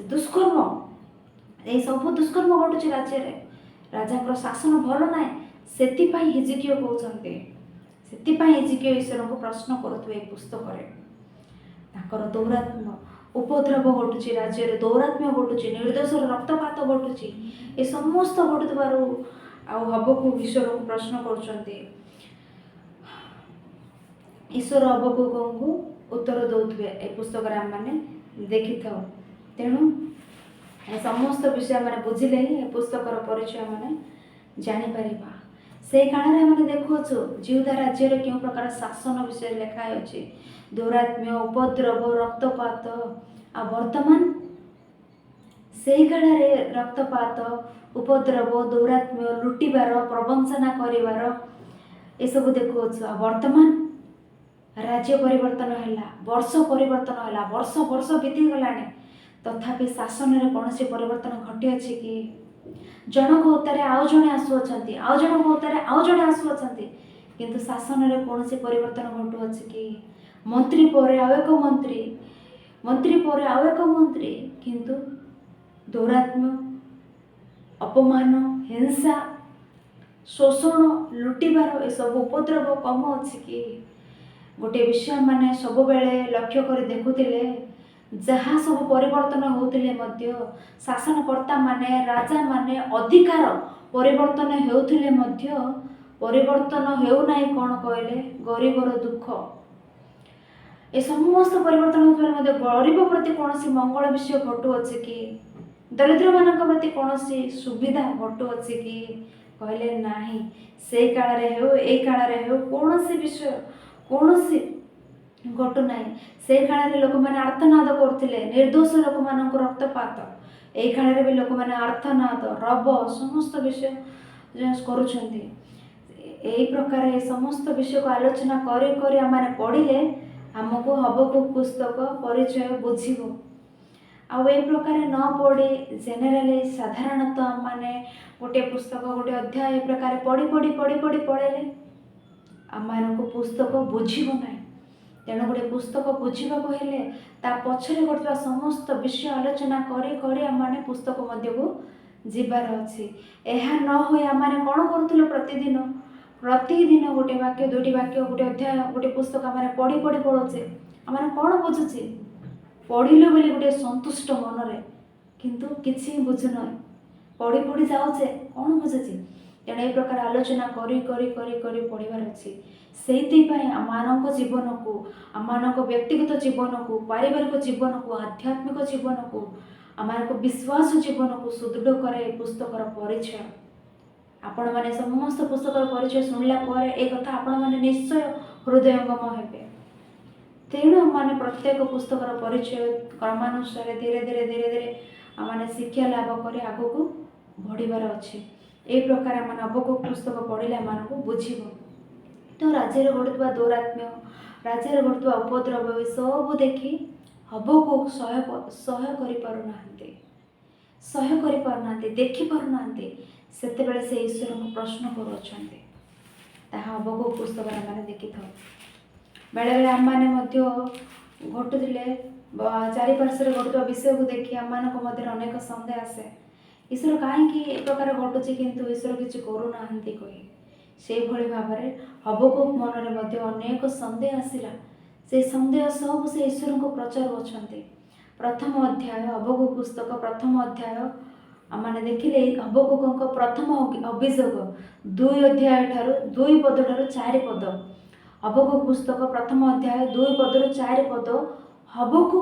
दुष्कर्म ए सब दुष्कर्म घटुची राज्य रे राजा शासन भल नाय सेतिपाई हिजकियो कहउछन्ते सेतिपाई हिजकियो ईश्वर को प्रश्न करुथिबे ए पुस्तक रे ताकर दौरात्म्य उपद्रव घटुची राज्य रे दौरात्म्य घटुची निर्दोष रक्तपात घटुची ए समस्त घटुथिबारु आ हबकु ईश्वर को प्रश्न करुछन्ते ईश्वर हबकु उत्तर दौथिबे ए पुस्तक रे हम माने देखि थाउ तेणु ए समस्त विषय माने बुझिले ही ए पुस्तक रो परिचय माने जानि परिबा से काल रे हम देखुछु जिहुदा राज्य रे केउ प्रकार शासन विषय लिखा अछि दौरात्म्य उपद्रव रक्तपात आ वर्तमान से काल रे रक्तपात उपद्रव दौरात्म्य लुटिबार प्रवंचना करिवार ए सब देखुछु आ वर्तमान राज्य परिवर्तन हैला वर्ष परिवर्तन हैला वर्ष वर्ष बीती गलाने तथापि शासन रे कोनोसी परिवर्तन घटी अछि कि जनक उत्तरे आउ जणे आसुअछन्ति आउ जनक उत्तरे आउ जणे आसुअछन्ति किंतु शासन रे कोनोसी परिवर्तन घटु अछि कि मंत्री परे आउ एक मंत्री परे आउ एक मंत्री किंतु दौरात्म्य अपमान हिंसा शोषण लुटिबार ए सब उपद्रव कम अछि कि गोटे विषय माने सब बेले लक्ष्य कर देखुतिले जहाँ सब परिवर्तन होउतिले मध्य शासनकर्ता माने राजा माने अधिकार परिवर्तन हेउतिले मध्य परिवर्तन हेउ नाही कोन कहले गरीबर दुख ए समस्त परिवर्तन होउतिले मध्य गरीब प्रति कोनोसी मंगल विषय घटु अछि कि दरिद्र मानक प्रति कोनोसी सुविधा घटु अछि कि कहले नाही से काल रे हेउ ए काल रे हेउ कोनोसी विषय कोनोसी घटु नाही से काल रे लोक माने आर्तनाद करथिले निर्दोष लोक मानक रक्तपात ए काल रे भी लोक माने आर्तनाद रब समस्त विषय करूछन्ति एई प्रकार ए समस्त विषय को आलोचना करी करी आमाने पढिले हमको हबकु पुस्तक परिचय बुझिबो आ ए प्रकार न पढ़ी जेनेराली साधारणतः माने गोटे पुस्तक गोटे अध्याय ए प्रकार पढ़ी पढ़ी पढ़ी पढ़ी पढ़ेले आमानको पुस्तक बुझिबो नाही तेणु गोटे पुस्तक बुझा हेले ता पछरे घटुवा समस्त विषय आलोचना करी करी आमाने पुस्तक मध्य को जीवार अछि एहा न होय आमाने कोन करथुलो प्रतिदिन गोटे वाक्य दुटी वाक्य गोटे अध्याय गोटे पुस्तक आमाने पढ़ी पढ़ी पढोचे आमाने कोन बुझुचे पढ़िलो बोली गोटे संतुष्ट मन रे किंतु किछि बुझु नै पढ़ी पढ़ी जाउचे कोन बुझुचे तेणु ए प्रकार आलोचना करी करी करी करी पढ़िबार अछि सेइतिपाई आमानक जीवन को आमानक व्यक्तिगत जीवन को पारिवारिक जीवन को आध्यात्मिक जीवन को आमानक विश्वास जीवन को सुदृढ़ करे पुस्तकर परिचय आपण माने समस्त पुस्तकर परिचय सुनला परे ए कथा आपण माने निश्चय हृदयंगम हेबे तेणु माने प्रत्येक पुस्तकर परिचय क्रमानुसार धीरे धीरे धीरे धीरे आमाने शिक्षा लाभ करे आगो को बढ़िबार अछि ए प्रकार आमाने अबको पुस्तक पढ़िले आमानक बुझिबो तो राज्य घटुवा दौरात्म्य राज्य घटुवा उपद्रव सब देखी हबको सह्य करि देखि पारुना सेते बेले से ईश्वर को प्रश्न करूछन्ते ताहा हबको पुस्तक माने देखि थाउ बेले बेले आम माने मध्य घटुतिले चारि पार्श्व घटुवा विषय को देखि आमानक मध्य अनेक संदेह आसे ईश्वर काहेकि ए प्रकार घटुछि किंतु ईश्वर किछि करू नाहंती कहि से भली भाबरे हबको मन रे मध्य अनेक संदेह आसिला से संदेह सब से ईश्वर को प्रचार होछन्ते प्रथम अध्याय हबको पुस्तक प्रथम अध्याय आमाने देखिले हबको प्रथम अभिषेक 2 अध्याय ठारू 2 पद ठारू 4 पद हबको पुस्तक प्रथम अध्याय 2 पद रू 4 पद हबको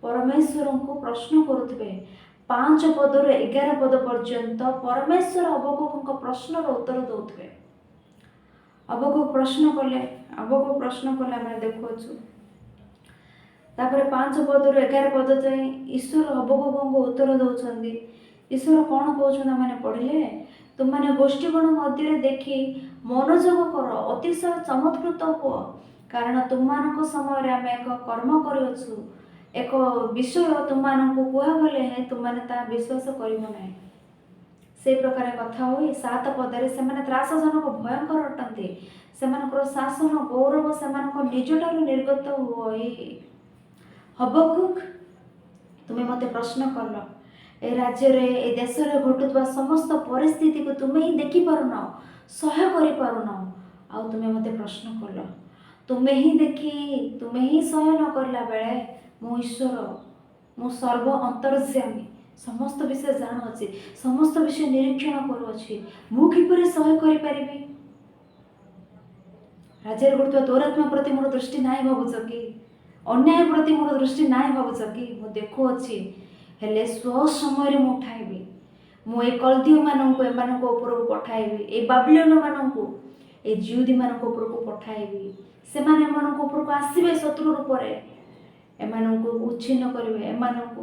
परमेश्वर को प्रश्न करुथिबे 5 पद रू 11 पद पर्यंत परमेश्वर हबको प्रश्न रो उत्तर दउथिबे अबको प्रश्न कले आम देखु तापर 5 पद रू 11 पद जाए ईश्वर हबको को उत्तर दौरान ईश्वर कौन कहते मैंने पढ़िले तुम मैंने गोष्ठीगण मध्य देखी मनोजोग कर अतिशय चमत्कृत हुआ कारण तुम मान समय आम एक कर्म करूँ एक विषय तुम मान कहगले तुम मैंने विश्वास कर से प्रकार कथा हुई 7 पदरे से त्रासजनक भयंकर अटंती सेमानकर शासन गौरव से निजठार निर्गत हुई। हबकुक तुम्हें मते प्रश्न कल ए राज्य रे ए देश रे घटुवा समस्त परिस्थिति को तुम्हें ही देखी पारुना सह्य करि पारुना आ तुम्हें मते प्रश्न कल तुम्हें ही देखी तुम्हें ही सह्य न करला बेले मो ईश्वर मो सर्व अंतर्यामी समस्त विषय जान अच्छी समस्त विषय निरीक्षण करुच्छी मु किपरि सह्य करि परिबि। राज्य घटुवा दौरात्मा प्रति मोर दृष्टि नाई भावुच कि अन्याय प्रति मोर दृष्टि नाई भावुच कि मु देखु अच्छी हेले स्व समय मु उठाइबी मु ए कल्दीय मानक एमानक उपरको पठाइबी ए बाबिलोन मानक ए जिहुदी मानक उपरको पठाइबी सेमाने एमानक उपरको आसीबे शत्रु रूप रे एमानक उच्छिन्न करिवे एमानक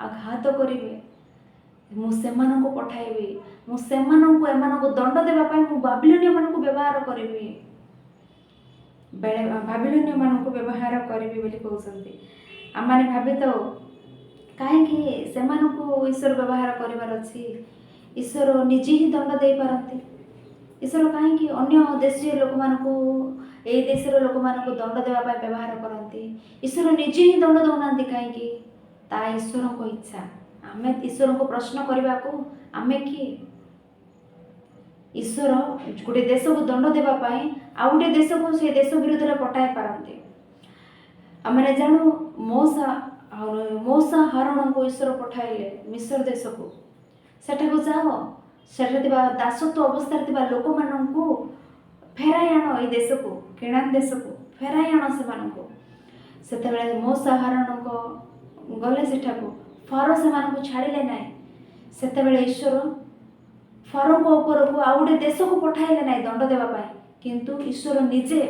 आघात करिवे मु सेमानक पठाइबी मु सेमानक एमानक दंड देबा पई मु बाबिलोनिय मानक व्यवहार करिबी बेले बाबिलोनिय मानक व्यवहार करिबी बोली कहउसंती। आमाने भाबे तो काहेकि सेमानक ईश्वर व्यवहार करिवार अछि ईश्वर निजे ही दंड दे पारंती ईश्वर काहेकि अन्य देशीय लोक मानक ए देशर लोक मानक दंड देवा पई व्यवहार करंती ईश्वर निजे ही दंड दउनांती काहेकि ता ईश्वर को इच्छा आमे ईश्वर को प्रश्न करबा को आमे की ईश्वर गोटे देश को दंड देवा पई आ गोटे देश को से देश विरुद्ध रे पटाई पारंती। आमे जानू मौसा हरण को ईश्वर पठाइले मिस्र देश को सेठा को जाओ सेठा दासत्व अवस्था लोक मान फेराई आण ये देश को किणान देश को फेराई आण से मौसा हरण को गले सेठा को फारो से छाड़िले ना से ईश्वर फारो को ऊपर को आ गए देश को पठाइले ना दंड देवाई किंतु ईश्वर निजे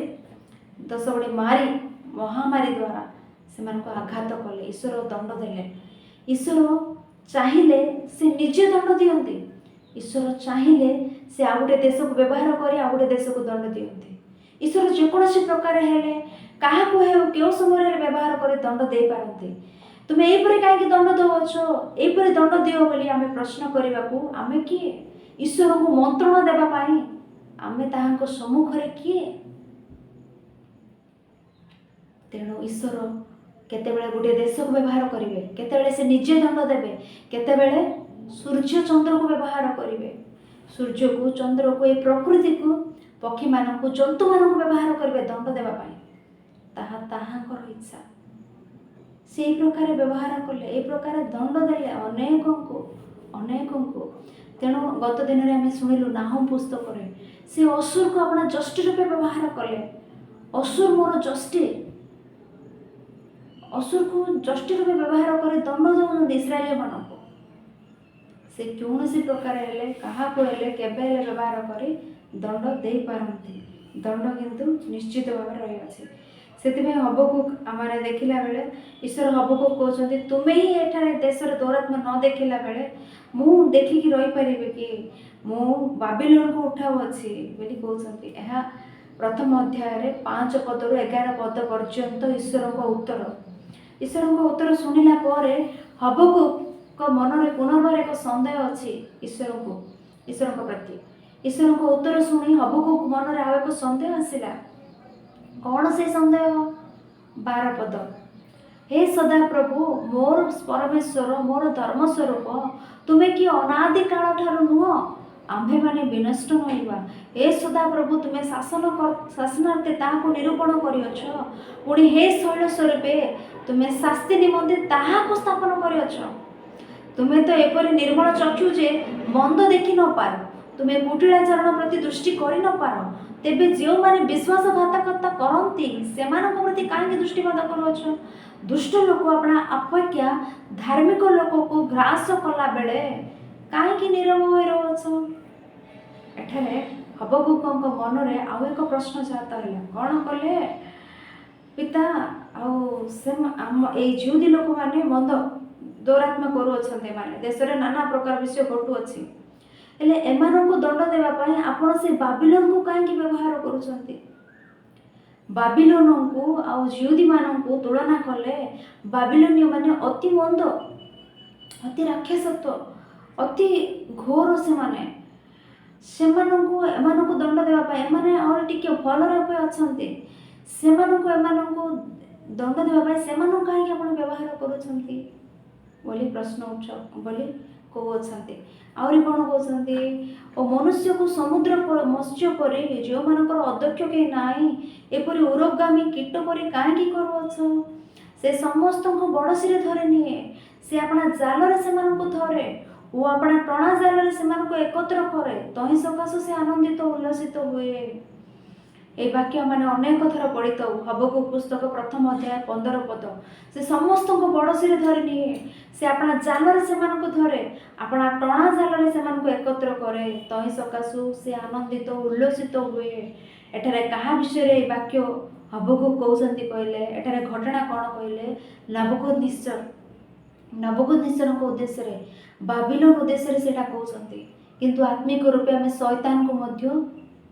10 गोटे मारी महामारी द्वारा से आघात कले ईश्वर दंड देले ईश्वर चाहिए से निजे दंड दियंती ईश्वर चाहिए से आ गए देश को व्यवहार कर आ गए देश को दंड दियंती ईश्वर जेकोसी प्रकार हेले क्या क्यों समय व्यवहार कर दंड दे पारती तुम्हें यहीपरि कहीं दंड दौच यहीपरि दंड दियो बोली आमे प्रश्न करने को आमे किए ईश्वर को मंत्रणा देवाई आमे ताहांको सम्मुख रे किए तेणु ईश्वर केतेबेले गोटे देश को व्यवहार करेंगे केतेबेले से निजे दंड देवे केतेबेले सूर्य चंद्र को व्यवहार करेंगे सूर्य को चंद्र को ये प्रकृति को पक्षी मान को जंतु मान को व्यवहार करेंगे दंड देवाई ताहांकर इच्छा से प्रकार व्यवहार कले ए प्रकार दंड देले अनेकों को तेणु गत दिन में आम शुणिलु नाहम पुस्तक से असुर को अपना जष्टि रूपे व्यवहार कले असुर मोर जष्टि असुर को जष्टि रूपे व्यवहार करे दंड दौन इस्राएल मान से कौन सी प्रकार हेले क्या केबे व्यवहार कर दंड दे पारती दंड किंतु निश्चित भाव रही अच्छे से हबकुक आम देखला बेले ईश्वर हबकुक कहते तुम्हें ही एठारे देशर दौरात्मा न देखला बेले मु देखिकी रही पारि कि मु बाबिलोन को उठाऊ अच्छी बोली कहते यह प्रथम अध्याय 5 पदरु 11 पद पर्यंत ईश्वर उत्तर शुणिला हबकुक मन में पुनर्बार एक सन्देह अच्छी ईश्वर प्रति ईश्वर उत्तर शुणी हबकुक मन में आउ एक सन्देह आसला कौन से सन्देह 12 पद हे सदा प्रभु मोर परमेश्वर मोर धर्मस्वरूप तुम्हें कि अनादि काल ठार नुह आम्भे माने विनष्ट नहिबा हे सदा प्रभु तुम्हें शासनार्थे ताहाको निरूपण करिअछ पुणी हे शैल स्वरूपे तुम्हें शास्ति निमंते ताहाको स्थापन करिअछ तुम्हें तो एपरि निर्मल चक्षु जे मंद देखि न पार तुम्हें कुटिलाचरण प्रति दृष्टि करि न पार तेबे जो माने विश्वासघातकता करती से प्रति कहीं दृष्टिपात करुच दुष्ट लोक अपना अपेक्षा धार्मिक लोक को ग्रास कला बेले कहीं नीरव हो एठारे हबकुक मन में आउ एक प्रश्न जात है कौन कले पिता जिहुदी लोक मैंने मंद दौरात्म्य करुँच देश में नाना प्रकार विषय घटुअछि हेले एमानंको दंड देवाई आपण से बाबिलोन को कहीं व्यवहार करुँच बाबिलोन को आउ जिहुदी मान को तुलना कले बाबिलोनिय माने अति मंद अति राक्षसत्व ଅତି ଘୋର ସେମାନଙ୍କୁ ଏମାନଙ୍କୁ ଦଣ୍ଡ ଦେବା ପାଇଁ ଏମାନେ ଆହୁରି ଟିକେ ଭଲ ରୂପେ ଅଛନ୍ତି, ଏମାନଙ୍କୁ ଦଣ୍ଡ ଦେବା ପାଇଁ ସେମାନଙ୍କୁ କାହିଁକି ଆପଣ ବ୍ୟବହାର କରୁଛନ୍ତି ବୋଲି ପ୍ରଶ୍ନ ବୋଲି କହୁଅଛନ୍ତି। ଆହୁରି କ'ଣ କହୁଛନ୍ତି, ଓ ମନୁଷ୍ୟକୁ ସମୁଦ୍ର ମତ୍ସ୍ୟ ପରି ଯେଉଁମାନଙ୍କର ଅଧ୍ୟକ୍ଷ କେହି ନାହିଁ ଏପରି ଉରଗାମୀ କୀଟ ପରି କାହିଁକି କରୁଅଛ? ସେ ସମସ୍ତଙ୍କୁ ବଡ଼ସିରେ ଧରି ନିଏ, ସେ ଆପଣା ଜାଲରେ ସେମାନଙ୍କୁ ଧରେ ଓ ଆପଣା ଟଣା ଜାଲରେ ସେମାନଙ୍କୁ ଏକତ୍ର କରେ, ତହିଁ ସକାଶୁ ସେ ଆନନ୍ଦିତ ଉଲ୍ଲସିତ ହୁଏ। এই ବାକ୍ୟ ମାନେ ଅନେକ ଥର ପଢ଼ିଥାଉ। ହବକୁକ ପୁସ୍ତକ 1ମ ଅଧ୍ୟାୟ 15 ପଦ। ସେ ସମସ୍ତଙ୍କୁ ବଡ଼ସିରେ ଧରି ନିଏ, ସେ ଆପଣା ଜାଲରେ ସେମାନଙ୍କୁ ଧରେ, ଆପଣା ଟଣା ଜାଲରେ ସେମାନଙ୍କୁ ଏକତ୍ର କରେ, ତହିଁ ସକାଶୁ ସେ ଆନନ୍ଦିତ ଉଲ୍ଲସିତ ହୁଏ। ଏଠାରେ କାହା ବିଷୟରେ এই ବାକ୍ୟ ହବକୁକ କହୁଛନ୍ତି କହିଲେ, ଏଠାରେ ଘଟଣା କ'ଣ କହିଲେ, ନବୁକଦନେସ୍ସରଙ୍କ ଉଦ୍ଦେଶ୍ୟରେ, ବାବିଲୋନ ଉଦ୍ଦେଶ୍ୟରେ ସେଇଟା କହୁଛନ୍ତି। କିନ୍ତୁ ଆତ୍ମିକ ରୂପେ ଆମେ ଶୈତାନକୁ ମଧ୍ୟ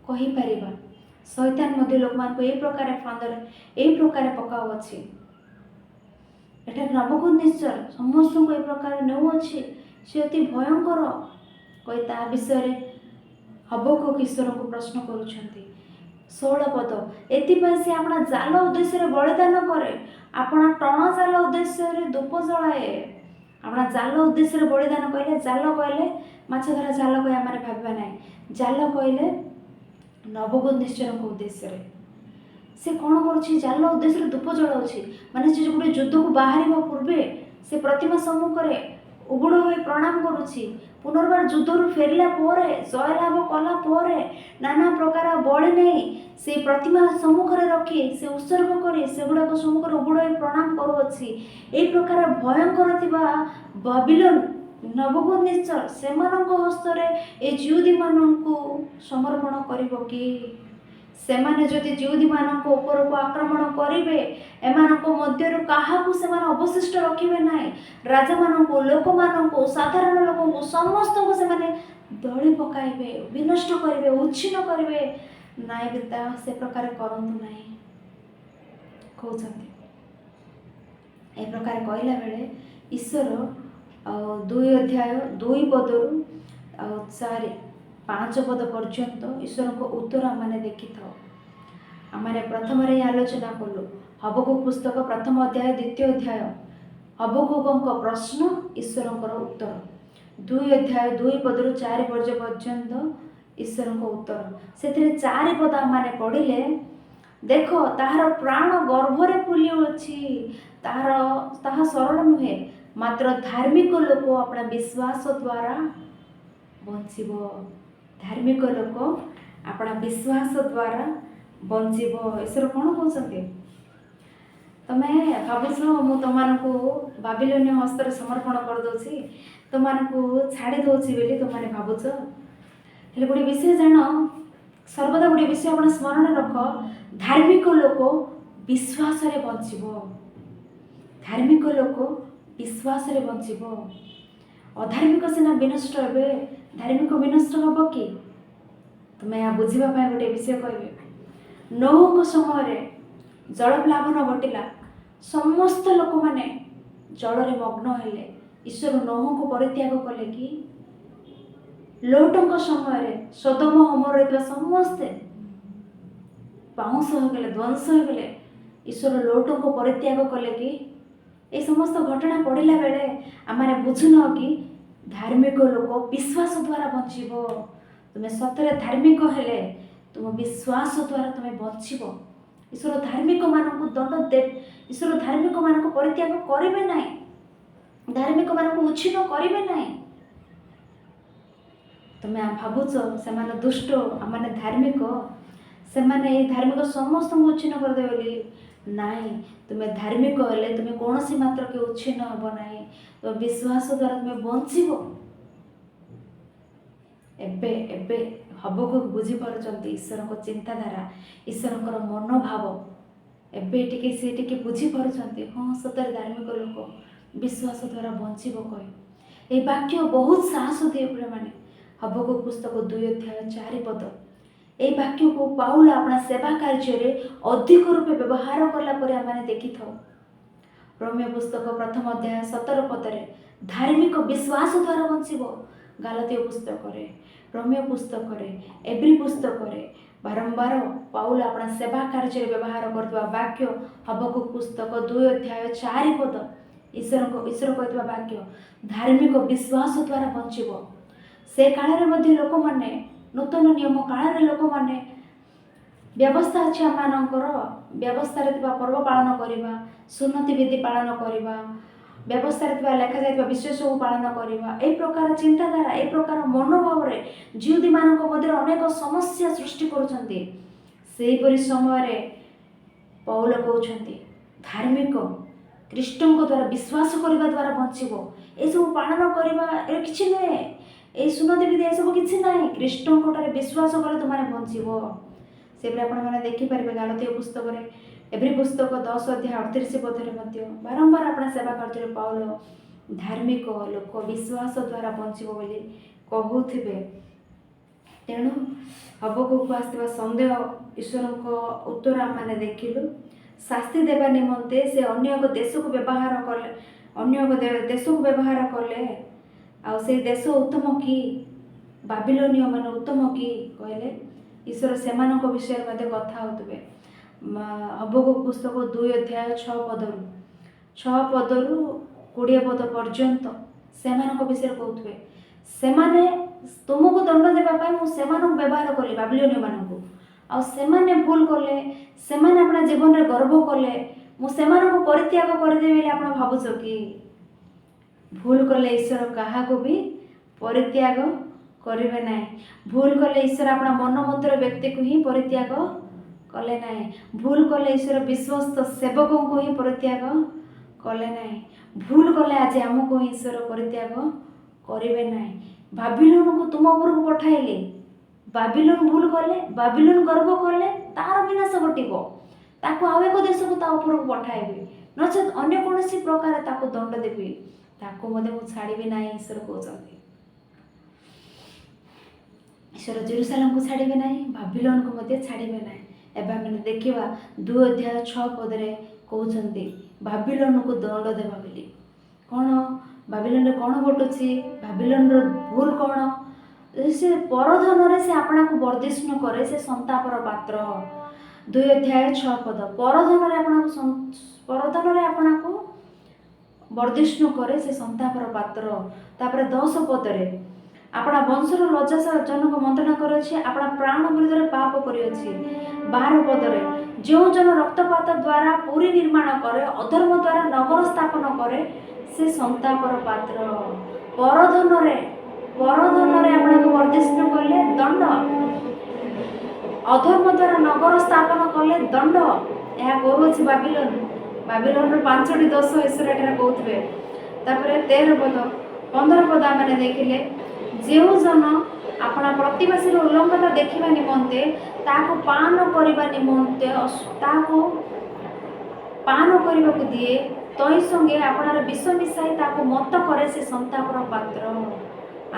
କହିପାରିବା। ଶୈତାନ ମଧ୍ୟ ଲୋକମାନଙ୍କୁ ଏହି ପ୍ରକାର ଫାନ୍ଦରେ ଏହି ପ୍ରକାର ପକାଉଅଛି। ଏଠାରେ ନବୁକଦନେସ୍ସର ସମସ୍ତଙ୍କୁ ଏହି ପ୍ରକାର ନେଉଅଛି, ସେ ଅତି ଭୟଙ୍କର କହି ତା ବିଷୟରେ ହବକୁକ ଈଶ୍ୱରଙ୍କୁ ପ୍ରଶ୍ନ କରୁଛନ୍ତି। 16 ପଦ, ଏଥିପାଇଁ ସେ ଆପଣା ଜାଲ ଉଦ୍ଦେଶ୍ୟରେ ବଳିଦାନ କରେ, ଆପଣା ଟଣା ଜାଲ ଉଦ୍ଦେଶ୍ୟରେ ଧୂପ ଜଳାଏ। ଆପଣା ଜାଲ ଉଦ୍ଦେଶ୍ୟରେ ବଳିଦାନ କହିଲେ, ଜାଲ କହିଲେ ମାଛ ଧରା ଜାଲ କହି ଆମେ ଭାବିବା ନାହିଁ, ଜାଲ କହିଲେ ନବୁକଦନେସ୍ସରଙ୍କ ଉଦ୍ଦେଶ୍ୟରେ ସେ କ'ଣ କରୁଛି, ଜାଲ ଉଦ୍ଦେଶ୍ୟରେ ଧୂପ ଜଳାଉଛି। ମାନେ ସେ ଗୋଟେ ଯୁଦ୍ଧକୁ ବାହାରିବା ପୂର୍ବେ ସେ ପ୍ରତିମା ସମ୍ମୁଖରେ ଉବୁଡ଼ ହୋଇ ପ୍ରଣାମ କରୁଛି। ପୁନର୍ବାର ଯୁଦ୍ଧରୁ ଫେରିଲା ପରେ, ଜୟଲାଭ କଲା ପରେ ନାନା ପ୍ରକାର ବଳି ନେଇ ସେ ପ୍ରତିମା ସମ୍ମୁଖରେ ରଖି ସେ ଉତ୍ସର୍ଗ କରି ସେଗୁଡ଼ାକ ସମ୍ମୁଖରେ ଉବୁଡ଼ ହୋଇ ପ୍ରଣାମ କରୁଅଛି। ଏହି ପ୍ରକାର ଭୟଙ୍କର ଥିବା ବାବିଲୋନ ନବୁକଦନେସ୍ସର ସେମାନଙ୍କ ହସ୍ତରେ ଏ ଜିହୁଦୀମାନଙ୍କୁ ସମର୍ପଣ କରିବ କି? ସେମାନେ ଯଦି ଜିହୁଦୀମାନଙ୍କ ଉପରକୁ ଆକ୍ରମଣ କରିବେ, ଏମାନଙ୍କ ମଧ୍ୟରୁ କାହାକୁ ସେମାନେ ଅବଶିଷ୍ଟ ରଖିବେ ନାହିଁ। ରାଜାମାନଙ୍କୁ, ଲୋକମାନଙ୍କୁ, ସାଧାରଣ ଲୋକଙ୍କୁ ସମସ୍ତଙ୍କୁ ସେମାନେ ଦଳି ପକାଇବେ, ବିନଷ୍ଟ କରିବେ, ଉଚ୍ଛିନ୍ନ କରିବେ। ନାଇଁ ପିତା, ସେ ପ୍ରକାର କରନ୍ତୁ ନାହିଁ କହୁଛନ୍ତି। ଏ ପ୍ରକାର କହିଲା ବେଳେ ଈଶ୍ୱର 2 ଅଧ୍ୟାୟ 2 ପଦରୁ 5 ପଦ ପର୍ଯ୍ୟନ୍ତ ଈଶ୍ୱରଙ୍କ ଉତ୍ତର ଆମେ ଦେଖିଥାଉ। ଆମେ ପ୍ରଥମରେ ଆଲୋଚନା କଲୁ ହବକୁକ ପୁସ୍ତକ 1ମ ଅଧ୍ୟାୟ 2ୟ ଅଧ୍ୟାୟ, ହବକୁକଙ୍କ ପ୍ରଶ୍ନ, ଈଶ୍ୱରଙ୍କର ଉତ୍ତର। 2 ଅଧ୍ୟାୟ 2 ପଦରୁ 4 ପଦ ପର୍ଯ୍ୟନ୍ତ ଈଶ୍ୱରଙ୍କ ଉତ୍ତର। ସେଥିରେ 4 ପଦ ଆମେ ପଢ଼ିଲେ, ଦେଖ ତାହାର ପ୍ରାଣ ଗର୍ଭରେ ଫୁଲିଅଛି, ତାହା ସରଳ ନୁହେଁ, ମାତ୍ର ଧାର୍ମିକ ଲୋକ ଆପଣା ବିଶ୍ୱାସ ଦ୍ୱାରା ବଞ୍ଚିବ। ଧାର୍ମିକ ଲୋକ ଆପଣା ବିଶ୍ୱାସ ଦ୍ୱାରା ବଞ୍ଚିବ। ଈଶ୍ୱର କ'ଣ କହୁଛନ୍ତି? ତମେ ଭାବୁଛ ମୁଁ ତୁମମାନଙ୍କୁ ବାବିଲୋନୀୟ ହସ୍ତରେ ସମର୍ପଣ କରିଦେଉଛି, ତୁମମାନଙ୍କୁ ଛାଡ଼ି ଦେଉଛି ବୋଲି ତୁମମାନେ ଭାବୁଛ। ହେଲେ ଗୋଟେ ବିଷୟ ଜାଣ, ସର୍ବଦା ଗୋଟେ ବିଷୟ ଆପଣ ସ୍ମରଣ ରଖ, ଧାର୍ମିକ ଲୋକ ବିଶ୍ୱାସରେ ବଞ୍ଚିବ। ଧାର୍ମିକ ଲୋକ ବିଶ୍ୱାସରେ ବଞ୍ଚିବ। ଅଧାର୍ମିକ ସିନା ବିନଷ୍ଟ ହେବେ, ଧାର୍ମିକ ବିନଷ୍ଟ ହେବ କି? ତୁମେ ଏହା ବୁଝିବା ପାଇଁ ଗୋଟେ ବିଷୟ କହିବି। ନୋହଙ୍କ ସମୟରେ ଜଳପ୍ଲାବନ ଘଟିଲା, ସମସ୍ତ ଲୋକମାନେ ଜଳରେ ମଗ୍ନ ହେଲେ। ଈଶ୍ୱର ନୋହଙ୍କୁ ପରିତ୍ୟାଗ କଲେ କି? ଲୋଟଙ୍କ ସମୟରେ ସୋଦମ ଗମୋରାରେ ଥିବା ସମସ୍ତେ ପାଉଁଶ ହୋଇଗଲେ, ଧ୍ୱଂସ ହୋଇଗଲେ। ଈଶ୍ୱର ଲୋଟଙ୍କୁ ପରିତ୍ୟାଗ କଲେ କି? এই ସମସ୍ତ ଘଟଣା ପଢ଼ିଲା ବେଳେ ଆମେ ବୁଝୁନ କି ଧାର୍ମିକ ଲୋକ ବିଶ୍ୱାସ ଦ୍ୱାରା ବଞ୍ଚିବ। ତୁମେ ସତରେ ଧାର୍ମିକ ହେଲେ ତୁମ ବିଶ୍ୱାସ ଦ୍ୱାରା ତୁମେ ବଞ୍ଚିବ। ଈଶ୍ୱର ଧାର୍ମିକମାନଙ୍କୁ ଦଣ୍ଡ ଦେବେ, ଈଶ୍ୱର ଧାର୍ମିକମାନଙ୍କୁ ପରିତ୍ୟାଗ କରିବେ ନାହିଁ, ଧାର୍ମିକମାନଙ୍କୁ ଉଚ୍ଛିନ୍ନ କରିବେ ନାହିଁ। ତୁମେ ଭାବୁଛ ସେମାନେ ଦୁଷ୍ଟ, ଆମମାନେ ଧାର୍ମିକ, ସେମାନେ ଏଇ ଧାର୍ମିକ ସମସ୍ତଙ୍କୁ ଉଚ୍ଛିନ୍ନ କରିଦେବେ ବୋଲି। ନାଇଁ, ତୁମେ ଧାର୍ମିକ ହେଲେ ତୁମେ କୌଣସି ମାତ୍ରକେ ଉଚ୍ଛିନ୍ନ ହେବ ନାହିଁ, ତୁମ ବିଶ୍ୱାସ ଦ୍ୱାରା ତୁମେ ବଞ୍ଚିବ। ଏବେ ଏବେ ହବକୁକ ବୁଝିପାରୁଛନ୍ତି ଈଶ୍ୱରଙ୍କ ଚିନ୍ତାଧାରା, ଈଶ୍ୱରଙ୍କର ମନୋଭାବ। ଏବେ ସେ ଟିକେ ବୁଝିପାରୁଛନ୍ତି, ହଁ ସତରେ ଧାର୍ମିକ ଲୋକ ବିଶ୍ୱାସ ଦ୍ୱାରା ବଞ୍ଚିବ କହି। এই ବାକ୍ୟ ବହୁତ ସାହସ ଦିଏ ପିଲାମାନେ। ହବକୁକ ପୁସ୍ତକ 2 ଅଧ୍ୟାୟ 4 ପଦ। এই ବାକ୍ୟକୁ ପାଉଲ ଆପଣା ସେବା କାର୍ଯ୍ୟରେ ଅଧିକ ରୂପେ ବ୍ୟବହାର କଲା ପରେ ଆମେ ଦେଖିଥାଉ। ରୋମିଓ ପୁସ୍ତକ 1ମ ଅଧ୍ୟାୟ 17 ପଦରେ धार्मिक विश्वास द्वारा बंचिब। गालातिय पुस्तक रोमियो पुस्तक एब्री पुस्तक बारंबार पाउल अपना सेवा कार्य व्यवहार करथुवा वाक्य हबकुक पुस्तक 2 अध्याय 4 पद ईश्वर कहता वाक्य धार्मिक विश्वास द्वारा बंचिब। से काल में लोक मैंने नूतन नियम काल लोक मैंने व्यवस्था अच्छी आमर व्यवस्था पर्व पालन करवा सुन्नति विधि पालन करवा व्यवस्था लेखा जाइए विषय सब पालन करवा ए प्रकार चिंताधारा ए प्रकार मनोभाव जिहुदी मान मध्य अनेक समस्या सृष्टि करुपरी समय पौल कहते धार्मिक ख्रीष्टों द्वारा विश्वास करने द्वारा बंचब ये सब पालन करवा कि नुहे ये सुन्नति विधि ये सब किसी ना ख्रीष्टों विश्वास कले तुम बंचब से आपने देखिपारे गालातिय पुस्तक एवरी पुस्तक 10 अध्याय 38 पदरे बारंबार अपना सेवा कार्य पाउल धार्मिक लोक विश्वास द्वारा बंचब बोली कहूथिबे। तेणु हबकुक आसवा संदेह ईश्वर उत्तर आम देखिलु शास्ति देवा निमंते से अन्य एक देश को व्यवहार कले अन्य एक देश को व्यवहार कले आ से देश उत्तम कि बाबिलोनिय मान उत्तम कि कहले ईश्वर से विषय में कथा होते हबकुक पुस्तक 2 अध्याय 6 पदरु 20 पद पर्यंत से विषय कहते से तुमको दंड देवाई व्यवहार कली बाबिलोनिय मानू आने भूल कले से अपना जीवन में गर्व कले मुझे परित्याग करदेवी आप भावुच कि भूल कले ईश्वर क्या भी परित्याग करेंगे ना भूल कले ईश्वर अपना मन मंत्र व्यक्ति को ही परित्याग कले ना भूल कले ईश्वर विश्वस्त सेवकों को ही परित्याग कले ना भूल कले आज आमको ईश्वर परित्याग करेंगे ना बाबिलोन को तुम उपर को पठाइले बाबिलोन भूल कले बाबिलोन गर्व कले तार विनाश घटब ताको आउ एक देश को ऊपर को पठाइबे नचेत अन्य कौन प्रकार ताको दंड देवी ताको छाड़बी ना ईश्वर कहते ईश्वर जेरूसालेम को छाड़बे ना बाबिलोन को मध्य छाड़बे ना एवं मैंने देखा 2 अध्याय 6 पदरे कहते बाबिलोन को दंड देवा बोली कौन बाबिलोन कौन घटुची बाबिलोन भूल कौन से परधन से आपना को बर्दिष्णु करे से संतापर पात्र 2 अध्याय 6 पद परधन आपना को बर्दिष्णु करे से संतापर पात्र तापर 10 पदरे अपना वंशर लज्जाजनक मंत्रणा कर अपना प्राण विरुद्ध पाप कर 12 पदरे जो जन रक्तपात द्वारा पूरी निर्माण करे अधर्म द्वारा नगर स्थापन करे से संतापर पात्र परधन अपना को वर्धिष्णु कले दंड अधर्म द्वारा नगर स्थापन कले दंड यह कौन बाबिलोन 5टी दोष ईश्वर कहते 13 पद 15 पद मैंने देखिले जो जन अपना प्रतिवासी उल्लंघनता देखा निमंते ताको पान करने निमंते ताको पान करने को दिए तई संगे अपनार विष मिसाई ताको मत करे से संतापर पात्र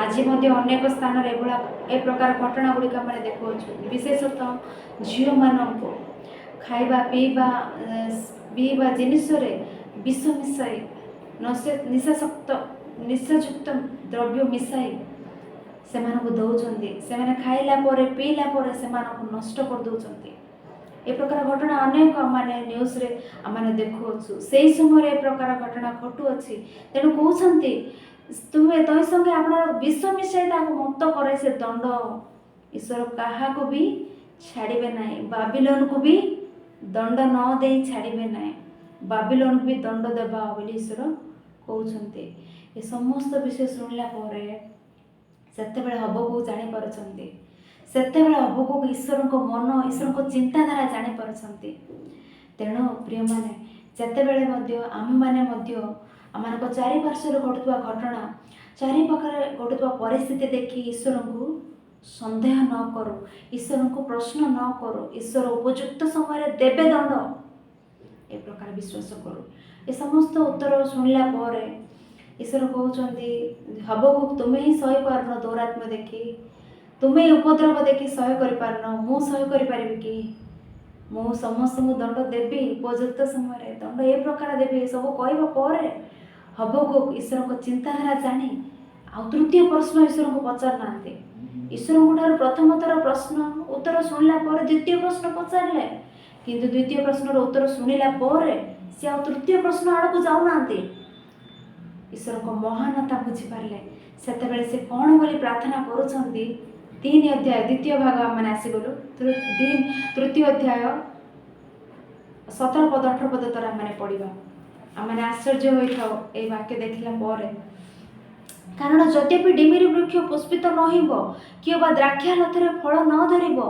आज अनेक स्थान ए प्रकार घटना गुड़िक आम देखा विशेषतः झील मान खाइबा पीवा जिनिस विष मिसाई निशायुक्त द्रव्य मिसाई से दौरान से खाइला पीला से नष्ट कर दौरान ए प्रकार घटना अनेक माने न्यूज रे आम देखु से समय ए प्रकार घटना घटुअछि तेणु कहते तुम्हें तई संगे अपना विष मिसाई मत करे से दंड ईश्वर क्या भी छाड़बे ना बाबिलोन को भी दंड न दे छाड़बे ना बाबिलोन को भी दंड देवा बोली ईश्वर कहते ये समस्त विषय शुणला सेतेबेले हबकुक जानीपारुछन्ति सेतेबेले हबकुक ईश्वर को मन ईश्वर को चिंताधारा जानीपारुछन्ति तेणु प्रिय माने जेतेबेले आम मैंने आम चारिपार्श्वर घटुवा घटना चारिपाखे घटुवा परिस्थिति देखी ईश्वर को सन्देह न करू ईश्वर को प्रश्न न करू ईश्वर उपयुक्त समय देवे दंड ए प्रकार विश्वास करू ये समस्त उत्तर शुणला ईश्वर कहते हबकुक तुम्हें ही सही पारन दौरात्म्य देखी तुम्हें उपद्रव देखी सह्य कर पारन मु सह्य कर कि मु समस्त दंड देवी उपयुक्त समय दंड ए प्रकार देवी सब कहवा हबकुक ईश्वर को चिंताधारा जानी आ तृतीय प्रश्न ईश्वर को पचार ना ईश्वर ठार प्रथम थर प्रश्न उत्तर शुणिला द्वितीय प्रश्न पचारे किंतु द्वितीय प्रश्न उत्तर शुणिला सी आ तृतीय प्रश्न आड़ को जाऊना ईश्वर को महानता बुझीपारे से कौन बोली प्रार्थना करुँच 3 अध्याय द्वितीय भाग मैंने आसीगलु तृतीय अध्याय 17 पद 18 पद द्वारा मैंने पढ़ा आम आश्चर्य होता ये वाक्य देखला कारण यद्यपि डिमिरी वृक्ष पुष्पित नहिब कि द्राक्षा लतार फल न धरिब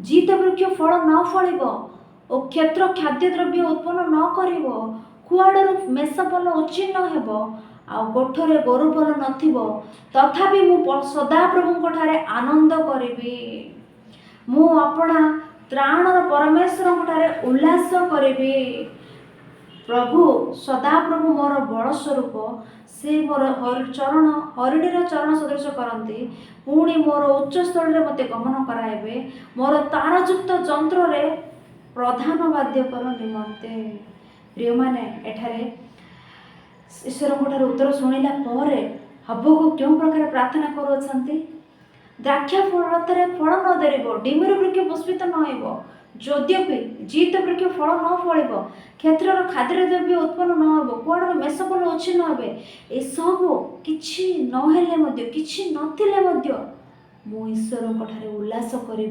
जीत वृक्ष फल न फलिब और क्षेत्र खाद्य द्रव्य उत्पन्न न करिब कुआडर मेषपल उच्छिन्न हेब आ गोठरे गोरुपल नथिबो तथापि मु सदा प्रभु ठारे आनंद करिबी मु अपना त्राणर परमेश्वर ठारे उल्लास करिबी प्रभु सदा प्रभु मोर बड़ स्वरूप से मोर चरण हरिणीर चरण सदृश करती पुणी मोर उच्च स्थल में मत गमन कराइबे मोर तारयुक्त जंत्र रे प्रधान वाद्य कर निमंते प्रिय माने एठारे ईश्वर उत्तर शुणिला हबकुक क्यों प्रकार प्रार्थना करुँच द्राक्षा फलतार फल न धरिब डिमिर वृक्ष पुष्पित नहिब यद्यपि जीत वृक्ष फल न फलिब क्षेत्र खाद्य द्रव्य उत्पन्न न हो कुआड़ मेषपल उच्छिन्न हे ए सब किछि नहेले किछि नथिले मु ईश्वर ठारे उल्लास करी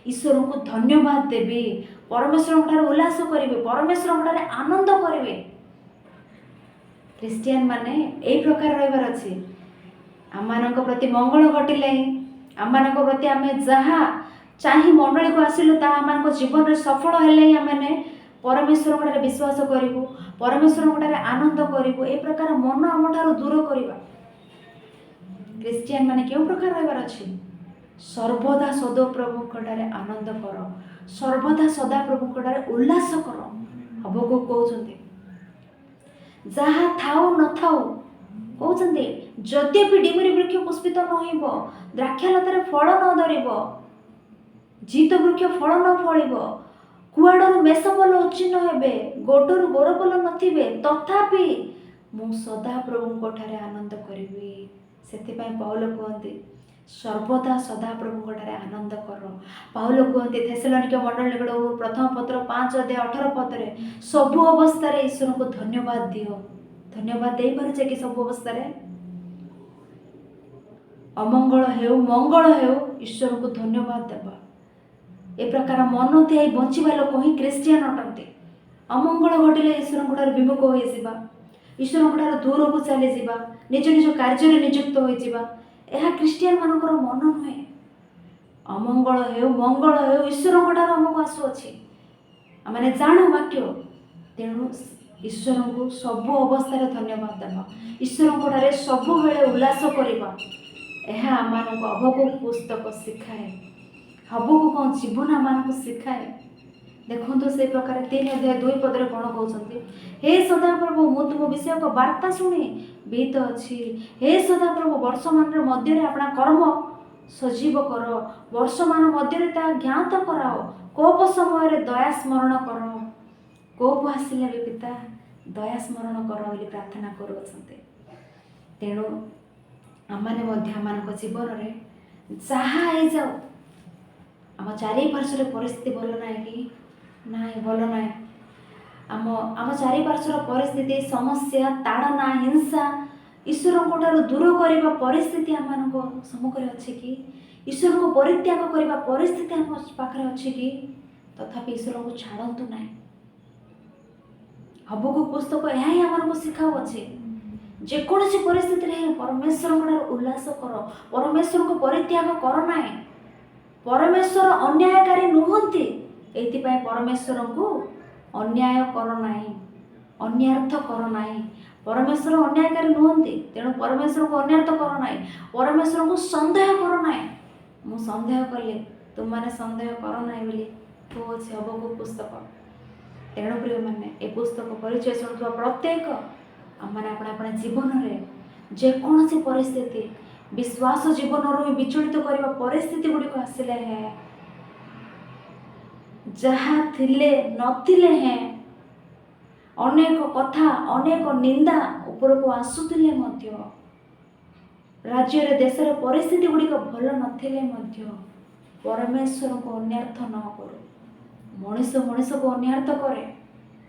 ईश्वर को धन्यवाद देवी परमेश्वर ठारे उल्लास करी परमेश्वर ठारे आनंद करी क्रिस्टियन माने यही प्रकार रहिबार अछि आम प्रति मंगल घटिले आम प्रति आम जहाँ चाहे मंडली को आसिलु ता आम जीवन में सफल हेले आमने परमेश्वर ठारे विश्वास करूँ परमेश्वर ठारे आनंद करूँ ए प्रकार मन आम ठारू दूर करवा क्रिस्टियन माने क्यों प्रकार रहिबार अछि सर्वदा सदा प्रभु ठारे आनंद कर सर्वदा सदा प्रभु ठारे उल्लास कर हबकुक कहउछन्ते जहाँ थाऊ न थाऊ कहते यद्यपि डिमिरी वृक्ष पुष्पित नहिब द्राक्षा लतार फल न धरिब जीत वृक्ष फल न फलिब कुआडर मेषपल उच्छिन्न हेबे गोडर गोरपल नथिबे तथापि मु सदा प्रभु ठारे आनंद करिबी सेतिपय पौल कहते सर्वदा सदा प्रभु ठारे आनंद कर पौल कहते थेसलोनिके मंडल निकट प्रथम पत्र 5 अध्याय 18 पदरे सबु अवस्था रे ईश्वर को धन्यवाद दियो धन्यवाद दे पारे कि सब अवस्था रे अमंगल हेउ मंगल हेउ ईश्वर को धन्यवाद देबा ए प्रकार मन त्याई बंचिबा लोक ही क्रिस्टियन अटंती अमंगल घटिले ईश्वर ठारे विमुख होई जिबा ईश्वर ठारे दूर को चली जिबा निज निज कार्य रे नियुक्त होई जिबा यह क्रिस्टियन मानकर मन नुहे अमंगल हेउ मंगल हेउ ईश्वर ठार आमको आसुअछि आमने जाणु वाक्य तेणु ईश्वर को सबु अवस्था धन्यवाद देवा ईश्वर ठारे सबु बेले उल्लास करवा यह आम हबकुक पुस्तक शिखाए हबकुक जीवन आम शिखाए देखो से प्रकार 3 अध्याय 2 पदरे कौन कहते हे सदा प्रभु मु तुम विषय को वार्ता शुणी बीत अच्छी हे सदा प्रभु वर्षमान मध्य अपना कर्म सजीव कर वर्षमान मध्य ज्ञात कराओ कोप समय दया स्मरण कर कोप आसिले भी पिता दया स्मरण कर बोली प्रार्थना करुँच तेणु आम जीवन में जहाँ हो जाओ आम चारिपार्श्वर परिस्थिति भल ना कि ना भल ना आम चारिपार्श्वर परिस्थिति समस्या ताड़ना हिंसा ईश्वर को दूर करने परिस्थिति आम सम्मुखें अच्छे कि ईश्वर को परित्याग करने परिस्थिति आम पाखे अच्छे कि तथापि ईश्वर को छाड़तु ना हबकुक पुस्तक यह ही आम शिखाऊ अच्छे जेकोसी परिस्थिति परमेश्वर उल्लास कर परमेश्वर को परित्याग कर ना परमेश्वर अन्यायकारी नुहति एथिपाई परमेश्वर को अन्याय कर ना अन्यार्थ कर ना परमेश्वर अन्यायकारी नुहति तेणु परमेश्वर को अन्यार्थ कर ना परमेश्वर को सन्देह कर ना मु सन्देह कले तुम मैंने सन्देह कर ना बोली कौच हबकुक पुस्तक तेणु प्रिय मैंने ए पुस्तक परिचय शुणुवा प्रत्येक आमने अपना जीवन में जेकोसी परिस्थिति विश्वास जीवन रू विचलित करने परिस्थिति गुड़िक आसिले हैं जहाँ थिले नथिले हैं ଅନେକ କଥା ଅନେକ ନିନ୍ଦା ଉପରକୁ ଆସୁଥିଲେ ମଧ୍ୟ, ରାଜ୍ୟରେ ଦେଶର ପରିସ୍ଥିତି ଗୁଡ଼ିକ ଭଲ ନଥିଲେ ମଧ୍ୟ ପରମେଶ୍ୱରଙ୍କୁ ଅନ୍ୟାର୍ଥ ନ କରୁ। ମଣିଷ ମଣିଷକୁ ଅନ୍ୟାର୍ଥ କରେ,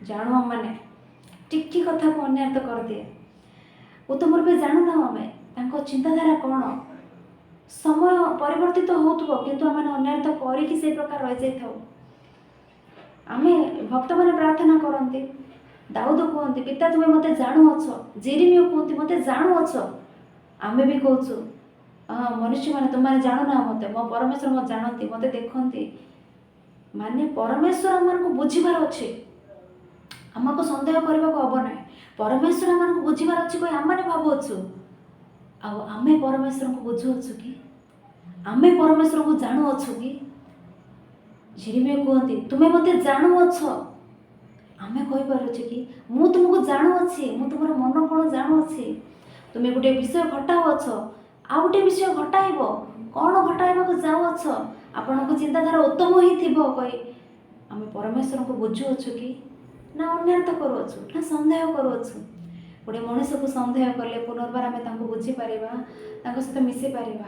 ଜାଣୁ ଆମମାନେ ଟିକି କଥାକୁ ଅନ୍ୟାର୍ଥ କରିଦିଏ। ଉତ୍ତମ ରୂପେ ଜାଣୁନାହୁଁ ଆମେ ତାଙ୍କ ଚିନ୍ତାଧାରା କ'ଣ। ସମୟ ପରିବର୍ତ୍ତିତ ହେଉଥିବ କିନ୍ତୁ ଆମେ ଅନ୍ୟାର୍ଥ କରିକି ସେଇ ପ୍ରକାର ରହିଯାଇଥାଉ। ଆମେ ଭକ୍ତମାନେ ପ୍ରାର୍ଥନା କରନ୍ତି, ଦାଉଦ କୁହନ୍ତି ପିତା ତୁମେ ମୋତେ ଜାଣୁଅଛ, ଜେରେମିୟା କୁହନ୍ତି ମୋତେ ଜାଣୁଅଛ। ଆମେ ବି କହୁଛୁ ମନୁଷ୍ୟମାନେ ତୁମମାନେ ଜାଣୁନାହ ମୋତେ, ମୋ ପରମେଶ୍ୱର ମୋତେ ଜାଣନ୍ତି, ମୋତେ ଦେଖନ୍ତି। ମାନେ ପରମେଶ୍ୱର ଆମମାନଙ୍କୁ ବୁଝିବାର ଅଛି, ଆମକୁ ସନ୍ଦେହ କରିବାକୁ ହବ ନାହିଁ। ପରମେଶ୍ୱର ଆମମାନଙ୍କୁ ବୁଝିବାର ଅଛି କହି ଆମମାନେ ଭାବୁଅଛୁ, ଆଉ ଆମେ ପରମେଶ୍ୱରଙ୍କୁ ବୁଝୁଅଛୁ କି? ଆମେ ପରମେଶ୍ୱରଙ୍କୁ ଜାଣୁଅଛୁ କି? ଜେରେମିୟା କୁହନ୍ତି ତୁମେ ମୋତେ ଜାଣୁଅଛ। ଆମେ କହିପାରୁଛୁ କି ମୁଁ ତୁମକୁ ଜାଣୁଅଛି, ମୁଁ ତୁମର ମନ କ'ଣ ଜାଣୁଅଛି। ତୁମେ ଗୋଟିଏ ବିଷୟ ଘଟାଉଅଛ, ଆଉ ଗୋଟିଏ ବିଷୟ ଘଟାଇବ, କ'ଣ ଘଟାଇବାକୁ ଯାଉଅଛ, ଆପଣଙ୍କ ଚିନ୍ତାଧାରା ଉତ୍ତମ ହିଁ ଥିବ କହି ଆମେ ପରମେଶ୍ୱରଙ୍କୁ ବୁଝୁଅଛୁ କି? ନା ଅନ୍ୟାର୍ଥ କରୁଅଛୁ, ନା ସନ୍ଦେହ କରୁଅଛୁ। ଗୋଟିଏ ମଣିଷକୁ ସନ୍ଦେହ କଲେ ପୁନର୍ବାର ଆମେ ତାଙ୍କୁ ବୁଝିପାରିବା, ତାଙ୍କ ସହିତ ମିଶିପାରିବା।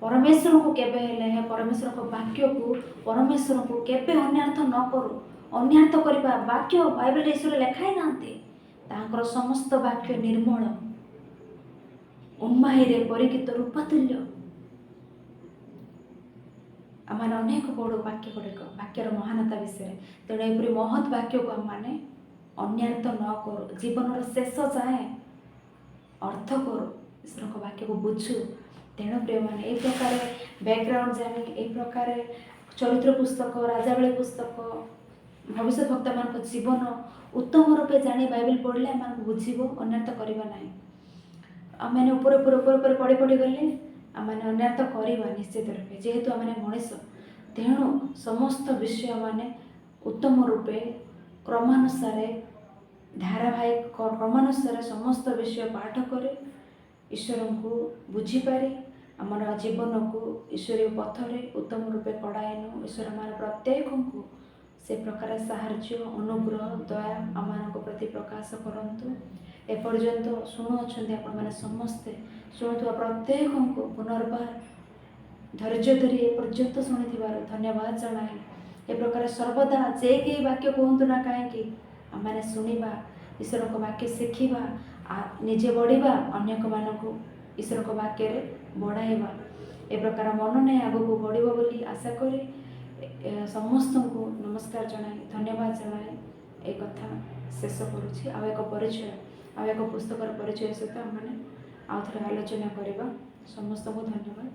ପରମେଶ୍ୱରଙ୍କୁ କେବେ ହେଲେ ପରମେଶ୍ୱରଙ୍କ ବାକ୍ୟକୁ, ପରମେଶ୍ୱରଙ୍କୁ କେବେ ଅନ୍ୟାର୍ଥ ନ କରୁ। ଅନ୍ୟାର୍ଥ କରିବା ବାକ୍ୟ ବାଇବେଲରେ ଈଶ୍ୱର ଲେଖାଇ ନାହାନ୍ତି। ତାଙ୍କର ସମସ୍ତ ବାକ୍ୟ ନିର୍ମଳ, ଉନ୍ମାହିରେ ପରିଚିତ ରୂପାତୁଲ୍ୟ। ଆମମାନେ ଅନେକ ବଡ଼ ବାକ୍ୟ ଗୁଡ଼ିକ, ବାକ୍ୟର ମହାନତା ବିଷୟରେ। ତେଣୁ ଏପରି ମହତ୍ ବାକ୍ୟକୁ ଆମମାନେ ଅନ୍ୟାର୍ଥ ନ କରୁ, ଜୀବନର ଶେଷ ଯାଏଁ ଅର୍ଥ କରୁ, ଈଶ୍ୱରଙ୍କ ବାକ୍ୟକୁ ବୁଝୁ। ତେଣୁ ପ୍ରିୟମାନେ ଏହି ପ୍ରକାର ବ୍ୟାକଗ୍ରାଉଣ୍ଡ ଜାଣି, ଏହି ପ୍ରକାର ଚରିତ୍ର ପୁସ୍ତକ, ରାଜାବଳୀ ପୁସ୍ତକ, ଭବିଷ୍ୟତ ଭକ୍ତମାନଙ୍କ ଜୀବନ ଉତ୍ତମ ରୂପେ ଜାଣି ବାଇବେଲ ପଢ଼ିଲେ ଆମମାନଙ୍କୁ ବୁଝିବ, ଅନ୍ୟାର୍ଥ କରିବା ନାହିଁ। ଆମମାନେ ଉପରେ ପଢ଼ି ଗଲେ ଆମମାନେ ଅନ୍ୟାର୍ଥ କରିବା ନିଶ୍ଚିତ ରୂପେ, ଯେହେତୁ ଆମମାନେ ମଣିଷ। ତେଣୁ ସମସ୍ତ ବିଷୟ ମାନେ ଉତ୍ତମ ରୂପେ କ୍ରମାନୁସାରେ, ଧାରାବାହିକ କ୍ରମାନୁସାରେ ସମସ୍ତ ବିଷୟ ପାଠ କରି ଈଶ୍ୱରଙ୍କୁ ବୁଝିପାରି ଆମର ଜୀବନକୁ ଈଶ୍ୱରୀୟ ପଥରେ ଉତ୍ତମ ରୂପେ କଢ଼ାଇନୁ। ଈଶ୍ୱର ଆମର ପ୍ରତ୍ୟେକଙ୍କୁ ସେ ପ୍ରକାର ସାହାଯ୍ୟ, ଅନୁଗ୍ରହ, ଦୟା ଆମମାନଙ୍କ ପ୍ରତି ପ୍ରକାଶ କରନ୍ତୁ। ଏପର୍ଯ୍ୟନ୍ତ ଶୁଣୁଅଛନ୍ତି ଆପଣମାନେ ସମସ୍ତେ, ଶୁଣୁଥିବା ପ୍ରତ୍ୟେକଙ୍କୁ ପୁନର୍ବାର ଧୈର୍ଯ୍ୟ ଧରି ଏପର୍ଯ୍ୟନ୍ତ ଶୁଣିଥିବାରୁ ଧନ୍ୟବାଦ ଜଣାଏ। ଏ ପ୍ରକାର ସର୍ବଦା ଯେ କେହି ବାକ୍ୟ କୁହନ୍ତୁ ନା କାହିଁକି ଆମମାନେ ଶୁଣିବା, ଈଶ୍ୱରଙ୍କ ବାକ୍ୟ ଶିଖିବା, ନିଜେ ବଢ଼ିବା, ଅନ୍ୟମାନଙ୍କୁ ଈଶ୍ୱରଙ୍କ ବାକ୍ୟରେ ବଢ଼ାଇବା। ଏ ପ୍ରକାର ମନ ନେଇ ଆଗକୁ ବଢ଼ିବ ବୋଲି ଆଶା କରି ସମସ୍ତଙ୍କୁ ନମସ୍କାର ଜଣାଇ, ଧନ୍ୟବାଦ ଜଣାଇ ଏ କଥା ଶେଷ କରୁଛି। ଆଉ ଏକ ପରିଚୟ, ଆଉ ଏକ ପୁସ୍ତକର ପରିଚୟ ସହିତ ଆମମାନେ ଆଉ ଥରେ ଆଲୋଚନା କରିବା। ସମସ୍ତଙ୍କୁ ଧନ୍ୟବାଦ।